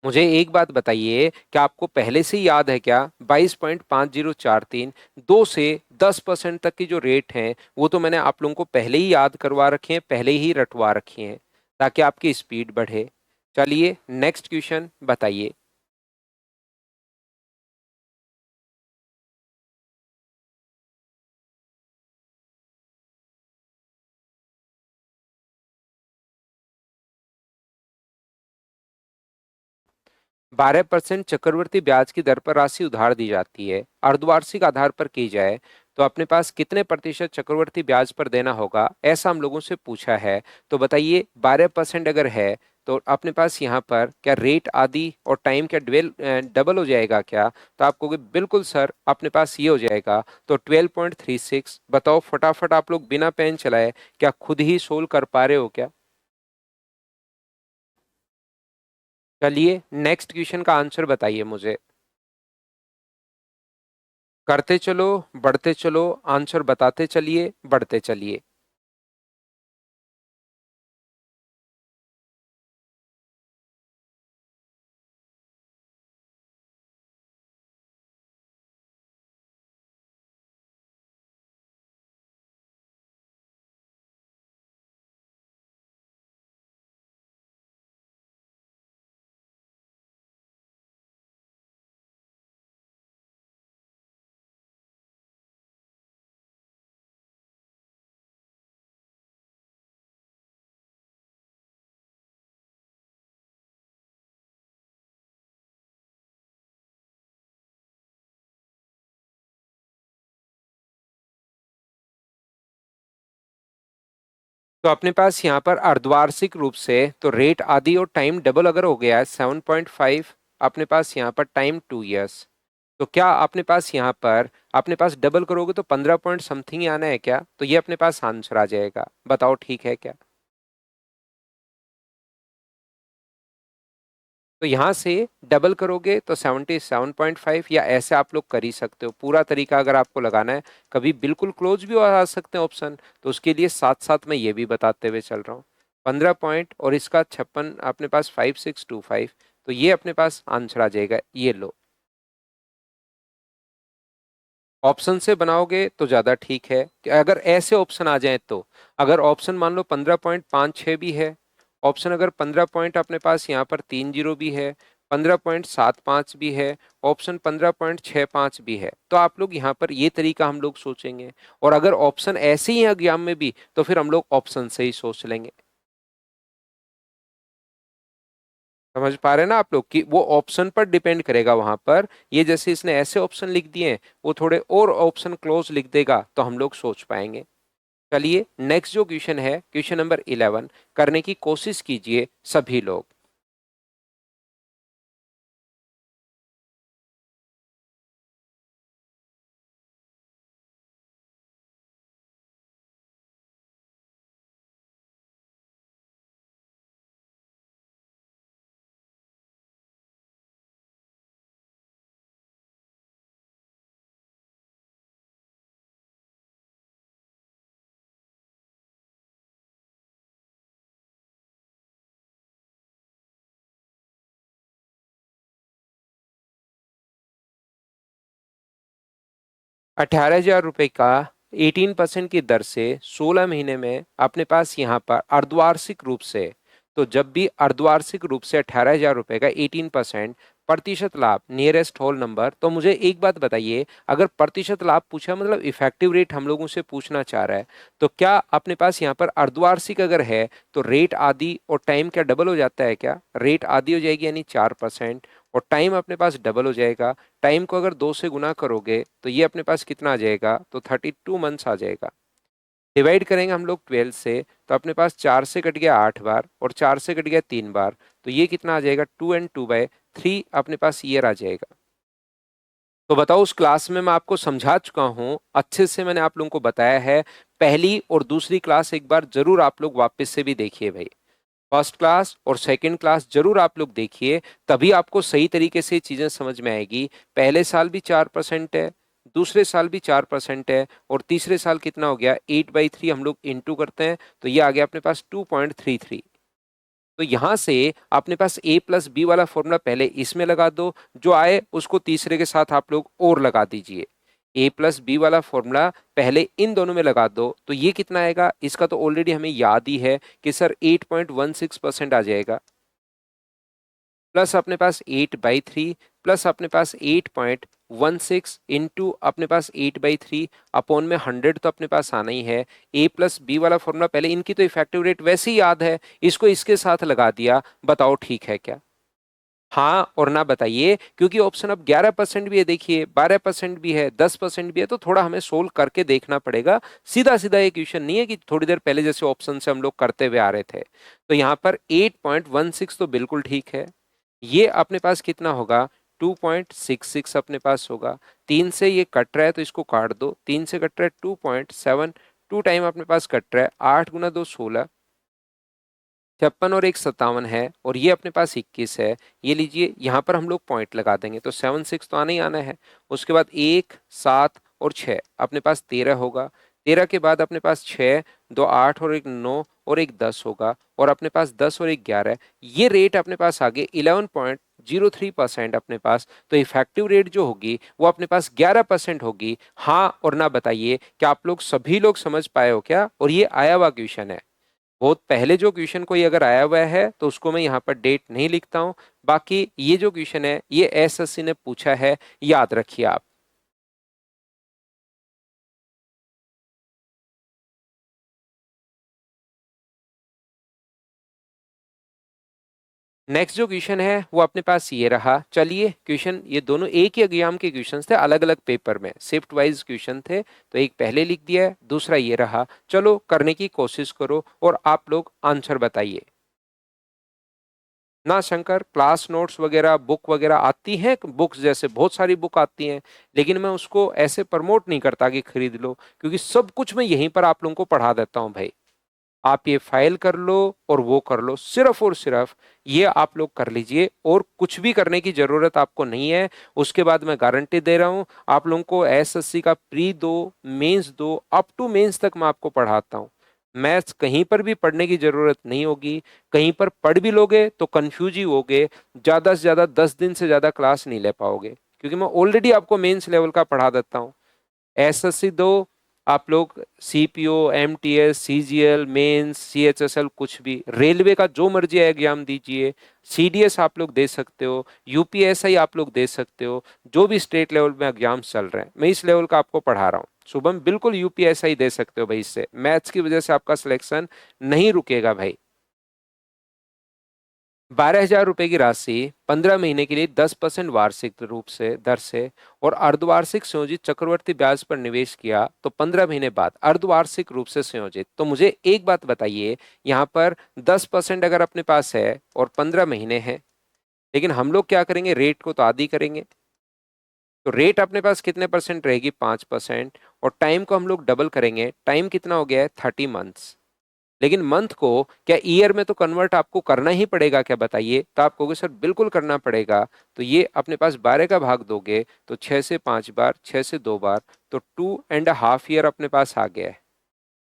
मुझे एक बात बताइए, क्या आपको पहले से ही याद है क्या? 22.5043, 2 से 10% तक की जो रेट है वो तो मैंने आप लोगों को पहले ही याद करवा रखे हैं, पहले ही रटवा रखे हैं, ताकि आपकी स्पीड बढ़े। चलिए नेक्स्ट क्वेश्चन बताइए। 12% चक्रवृद्धि ब्याज की दर पर राशि उधार दी जाती है, अर्धवार्षिक आधार पर की जाए तो अपने पास कितने प्रतिशत चक्रवृद्धि ब्याज पर देना होगा, ऐसा हम लोगों से पूछा है। तो बताइए 12% अगर है तो अपने पास यहाँ पर क्या रेट आदि और टाइम क्या डबल हो जाएगा क्या? तो आप कहोगे बिल्कुल सर, अपने पास ये हो जाएगा, तो 12.36। बताओ फटाफट आप लोग बिना पेन चलाए क्या खुद ही सोल्व कर पा रहे हो क्या? चलिए नेक्स्ट क्वेश्चन का आंसर बताइए मुझे। करते चलो बढ़ते चलो आंसर बताते चलिए बढ़ते चलिए। तो अपने पास यहाँ पर अर्धवार्षिक रूप से तो रेट आदि और टाइम डबल अगर हो गया है 7.5, अपने पास यहाँ पर टाइम 2 इयर्स, तो क्या अपने पास यहाँ पर अपने पास डबल करोगे तो 15 पॉइंट समथिंग ही आना है क्या? तो ये अपने पास आंसर आ जाएगा, बताओ ठीक है क्या? तो यहाँ से डबल करोगे तो 77.5, या ऐसे आप लोग कर ही सकते हो, पूरा तरीका अगर आपको लगाना है, कभी बिल्कुल क्लोज भी आ सकते हैं ऑप्शन, तो उसके लिए साथ साथ मैं ये भी बताते हुए चल रहा हूँ। 15 पॉइंट और इसका 56 अपने पास 5625, तो ये अपने पास आंसर आ जाएगा, ये लो। ऑप्शन से बनाओगे तो ज्यादा ठीक है कि अगर ऐसे ऑप्शन आ जाए तो, अगर ऑप्शन मान लो 15.56 भी है, ऑप्शन अगर 15 पॉइंट अपने पास यहाँ पर 30 भी है, 15.75 भी है, ऑप्शन 15.65 भी है, तो आप लोग यहाँ पर ये तरीका हम लोग सोचेंगे। और अगर ऑप्शन ऐसे ही है एग्जाम में भी तो फिर हम लोग ऑप्शन से ही सोच लेंगे। समझ पा रहे हैं ना आप लोग कि वो ऑप्शन पर डिपेंड करेगा वहां पर, ये जैसे इसने ऐसे ऑप्शन लिख दिए हैं, वो थोड़े और ऑप्शन क्लोज लिख देगा तो हम लोग सोच पाएंगे। चलिए नेक्स्ट जो क्वेश्चन है, क्वेश्चन नंबर 11 करने की कोशिश कीजिए सभी लोग। 18,000 रुपए का 18% की दर से 16 महीने में अपने पास यहाँ पर अर्धवार्षिक रूप से, तो जब भी अर्धवार्षिक रूप से 18,000 रुपए का 18% प्रतिशत लाभ, नियरेस्ट होल नंबर। तो मुझे एक बात बताइए, अगर प्रतिशत लाभ पूछा मतलब इफेक्टिव रेट हम लोगों से पूछना चाह रहा है, तो क्या अपने पास यहाँ पर अर्धवार्षिक अगर है तो रेट आदि और टाइम क्या डबल हो जाता है क्या? रेट आदि हो जाएगी यानी 4% और टाइम अपने पास डबल हो जाएगा। टाइम को अगर 2 से गुना करोगे तो ये अपने पास कितना आ जाएगा? तो 32 मंथ्स आ जाएगा। डिवाइड करेंगे हम लोग 12 से, तो अपने पास 4 से कट गया 8 बार और 4 से कट गया 3 बार, तो ये कितना आ जाएगा? 2 एंड 2/3 अपने पास ईयर आ जाएगा। तो बताओ, उस क्लास में मैं आपको समझा चुका हूं, अच्छे से मैंने आप लोगों को बताया है। पहली और दूसरी क्लास एक बार जरूर आप लोग वापस से भी देखिए भाई। फर्स्ट क्लास और सेकंड क्लास जरूर आप लोग देखिए, तभी आपको सही तरीके से चीजें समझ में आएगी। पहले साल भी 4% है, दूसरे साल भी 4% है, और तीसरे साल कितना हो गया? 8/3 हम लोग इंटू करते हैं तो ये आ गया अपने पास 2.33। तो यहां से अपने पास a प्लस बी वाला फॉर्मूला पहले इसमें लगा दो, जो आए उसको तीसरे के साथ आप लोग और लगा दीजिए। a प्लस बी वाला फॉर्मूला पहले इन दोनों में लगा दो, तो ये कितना आएगा? इसका तो ऑलरेडी हमें याद ही है कि सर 8.16% आ जाएगा, प्लस अपने पास 8/3 प्लस अपने पास 8.16 इंटू अपने पास 8/3 अपॉन में 100 तो अपने पास आना ही है। a प्लस बी वाला फॉर्मूला पहले, इनकी तो इफेक्टिव रेट वैसे ही याद है, इसको इसके साथ लगा दिया। बताओ ठीक है क्या? हाँ और ना बताइए, क्योंकि ऑप्शन अब 11% भी है, देखिए 12% भी है, 10% भी है, तो थोड़ा हमें सोल्व करके देखना पड़ेगा। सीधा सीधा ये क्वेश्चन नहीं है कि थोड़ी देर पहले जैसे ऑप्शन से हम लोग करते हुए आ रहे थे। तो यहाँ पर 8.16 तो बिल्कुल ठीक है। ये अपने पास कितना होगा? 2.66 अपने पास होगा। 3 से ये कट रहा है तो इसको काट दो, 3 से कट रहा है 2.7, 2 टाइम अपने पास कट रहा है, 8 गुना 2 16, 56 और 1 57 है, और ये अपने पास 21 है। ये लीजिए, यहाँ पर हम लोग पॉइंट लगा देंगे तो 7 6 तो आना ही आना है। उसके बाद 1 7 और 6 अपने पास 13 होगा। 13 के बाद अपने पास 6, 2 8 और 1 9 और 1 10 होगा, और अपने पास 10 और 1 11। ये रेट अपने पास आगे 11.03% अपने पास। तो इफेक्टिव रेट जो होगी वो अपने पास 11% होगी। हाँ और ना बताइए, क्या आप लोग सभी लोग समझ पाए हो क्या? और ये आया हुआ क्वेश्चन है, बहुत पहले जो क्वेश्चन कोई अगर आया हुआ है तो उसको मैं यहाँ पर डेट नहीं लिखता हूँ। बाकी ये जो क्वेश्चन है ये एसएससी ने पूछा है, याद रखिए आप। नेक्स्ट जो क्वेश्चन है वो अपने पास ये रहा। चलिए, क्वेश्चन ये दोनों एक ही एग्जाम के क्वेश्चंस थे, अलग अलग पेपर में शिफ्ट वाइज क्वेश्चन थे, तो एक पहले लिख दिया है, दूसरा ये रहा। चलो करने की कोशिश करो और आप लोग आंसर बताइए। ना शंकर, क्लास नोट्स वगैरह बुक वगैरह आती हैं, बुक्स जैसे बहुत सारी बुक आती हैं, लेकिन मैं उसको ऐसे प्रमोट नहीं करता कि खरीद लो, क्योंकि सब कुछ मैं यहीं पर आप लोगों को पढ़ा देता हूं भाई। आप ये फाइल कर लो और वो कर लो, सिर्फ और सिर्फ ये आप लोग कर लीजिए, और कुछ भी करने की जरूरत आपको नहीं है। उसके बाद मैं गारंटी दे रहा हूं आप लोगों को, एसएससी का प्री दो, मेंस दो, अप टू मेंस तक मैं आपको पढ़ाता हूं। मैथ्स कहीं पर भी पढ़ने की जरूरत नहीं होगी। कहीं पर पढ़ भी लोगे तो कंफ्यूज ही होगे, ज्यादा से ज्यादा 10 दिन से ज्यादा क्लास नहीं ले पाओगे, क्योंकि मैं ऑलरेडी आपको मेंस लेवल का पढ़ा देता हूँ। एसएससी दो, आप लोग CPO, MTS, CGL, mains, CHSL, कुछ भी रेलवे का जो मर्जी एग्जाम दीजिए। सीडीएस आप लोग दे सकते हो, यूपीएसआई आप लोग दे सकते हो, जो भी स्टेट लेवल में एग्जाम्स चल रहे हैं मैं इस लेवल का आपको पढ़ा रहा हूँ। शुभम बिल्कुल यूपीएसआई दे सकते हो भाई, इससे मैथ्स की वजह से आपका सिलेक्शन नहीं रुकेगा भाई। 12,000 रुपए की राशि 15 महीने के लिए 10% वार्षिक रूप से दर से और अर्धवार्षिक संयोजित चक्रवर्ती ब्याज पर निवेश किया, तो 15 महीने बाद अर्धवार्षिक रूप से संयोजित। तो मुझे एक बात बताइए, यहाँ पर 10% अगर अपने पास है और 15 महीने हैं, लेकिन हम लोग क्या करेंगे, रेट को तो आधी करेंगे। तो रेट अपने पास कितने परसेंट रहेगी? 5%। और टाइम को हम लोग डबल करेंगे, टाइम कितना हो गया है? 30 मंथ्स। लेकिन मंथ को क्या ईयर में तो कन्वर्ट आपको करना ही पड़ेगा क्या? बताइए। तो आप कहोगे सर बिल्कुल करना पड़ेगा। तो ये अपने पास 12 का भाग दोगे तो 6 से 5 बार, 6 से 2 बार, तो 2.5 ईयर अपने पास आ गया है।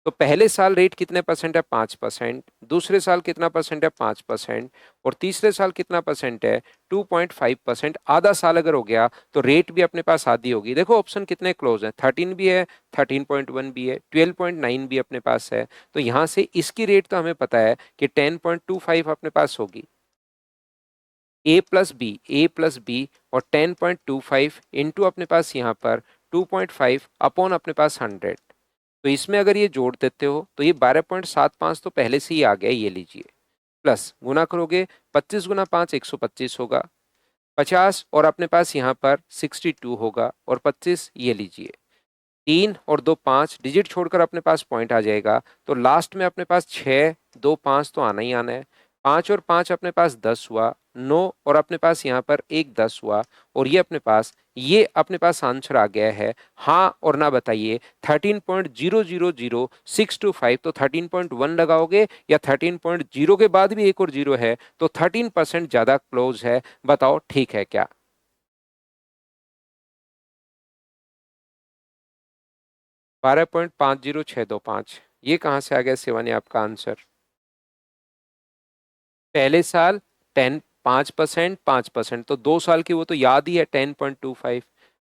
तो पहले साल रेट कितने परसेंट है? 5%। दूसरे साल कितना परसेंट है? 5%। और तीसरे साल कितना परसेंट है? 2.5%। आधा साल अगर हो गया तो रेट भी अपने पास आधी होगी। देखो ऑप्शन कितने क्लोज है, 13 भी है, 13.1 भी है, 12.9 भी अपने पास है। तो यहां से इसकी रेट तो हमें पता है कि 10.25 अपने पास होगी। ए प्लस बी और 10.25 इंटू अपने पास यहाँ पर 2.5 अपॉन अपने पास 100। तो इसमें अगर ये जोड़ देते हो तो ये 12.75 तो पहले से ही आ गया, ये लीजिए। प्लस गुना करोगे 25 गुना 5 125 होगा, 50 और अपने पास यहाँ पर 62 होगा, और 25 ये लीजिए। 3 और 2 5 डिजिट छोड़कर अपने पास पॉइंट आ जाएगा। तो लास्ट में अपने पास 6 2 5 तो आना ही आना है। 5 और 5 अपने पास 10 हुआ, 9 और अपने पास यहाँ पर एक 10 हुआ, और ये अपने पास आंसर आ गया है। हाँ और ना बताइए, 13.000625। तो 13.1 लगाओगे या 13.0 के बाद भी एक और जीरो है, तो 13% ज्यादा क्लोज है। बताओ ठीक है क्या? 12.50625, ये कहाँ से आ गया शिवानी आपका आंसर? पहले साल 5%, 5%, तो 2 साल की वो तो याद ही है, 10.25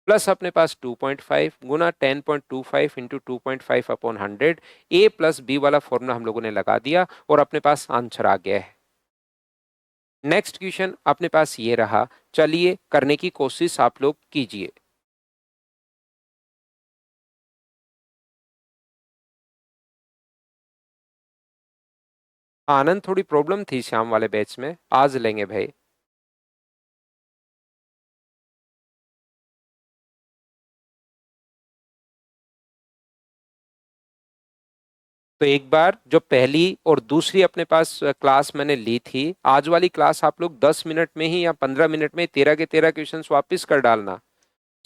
प्लस अपने पास 2.5 गुना 10.25 इंटू 2.5 अपॉन 100। ए प्लस बी वाला फॉर्मूला हम लोगों ने लगा दिया और अपने पास आंसर आ गया है। नेक्स्ट क्वेश्चन अपने पास ये रहा, चलिए करने की कोशिश आप लोग कीजिए। आनंद, थोड़ी प्रॉब्लम थी शाम वाले बैच में, आज लेंगे भाई। तो एक बार जो पहली और दूसरी अपने पास क्लास मैंने ली थी, आज वाली क्लास आप लोग 10 मिनट में ही या 15 मिनट में 13 के 13 क्वेश्चंस वापस कर डालना।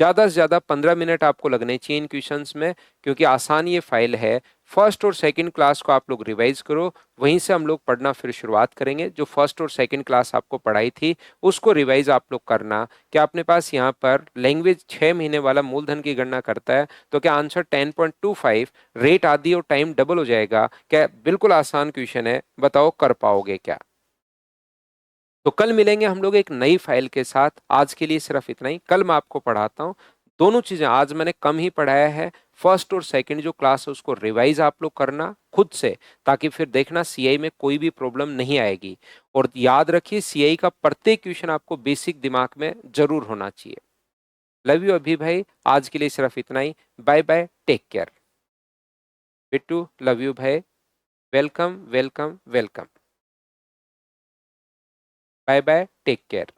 ज्यादा से ज्यादा 15 मिनट आपको लगने चाहिए इन क्वेश्चंस में, क्योंकि आसान ये फाइल है। फर्स्ट और सेकंड क्लास को आप लोग रिवाइज करो, वहीं से हम लोग पढ़ना फिर शुरुआत करेंगे। जो फर्स्ट और सेकंड क्लास आपको पढ़ाई थी उसको रिवाइज आप लोग करना। क्या अपने पास यहाँ पर लैंग्वेज 6 महीने वाला मूलधन की गणना करता है, तो क्या आंसर 10.25 रेट आदि और टाइम डबल हो जाएगा क्या? बिल्कुल आसान क्वेश्चन है, बताओ कर पाओगे क्या? तो कल मिलेंगे हम लोग एक नई फाइल के साथ। आज के लिए सिर्फ इतना ही, कल मैं आपको पढ़ाता हूँ। दोनों चीजें आज मैंने कम ही पढ़ाया है। फर्स्ट और सेकंड जो क्लास है उसको रिवाइज आप लोग करना खुद से, ताकि फिर देखना सीआई में कोई भी प्रॉब्लम नहीं आएगी। और याद रखिए, सीआई का प्रत्येक क्वेश्चन आपको बेसिक दिमाग में जरूर होना चाहिए। लव यू अभी भाई, आज के लिए सिर्फ इतना ही। Bye bye, take care. Bittu, love you भाई। Welcome welcome welcome. Bye bye, take care.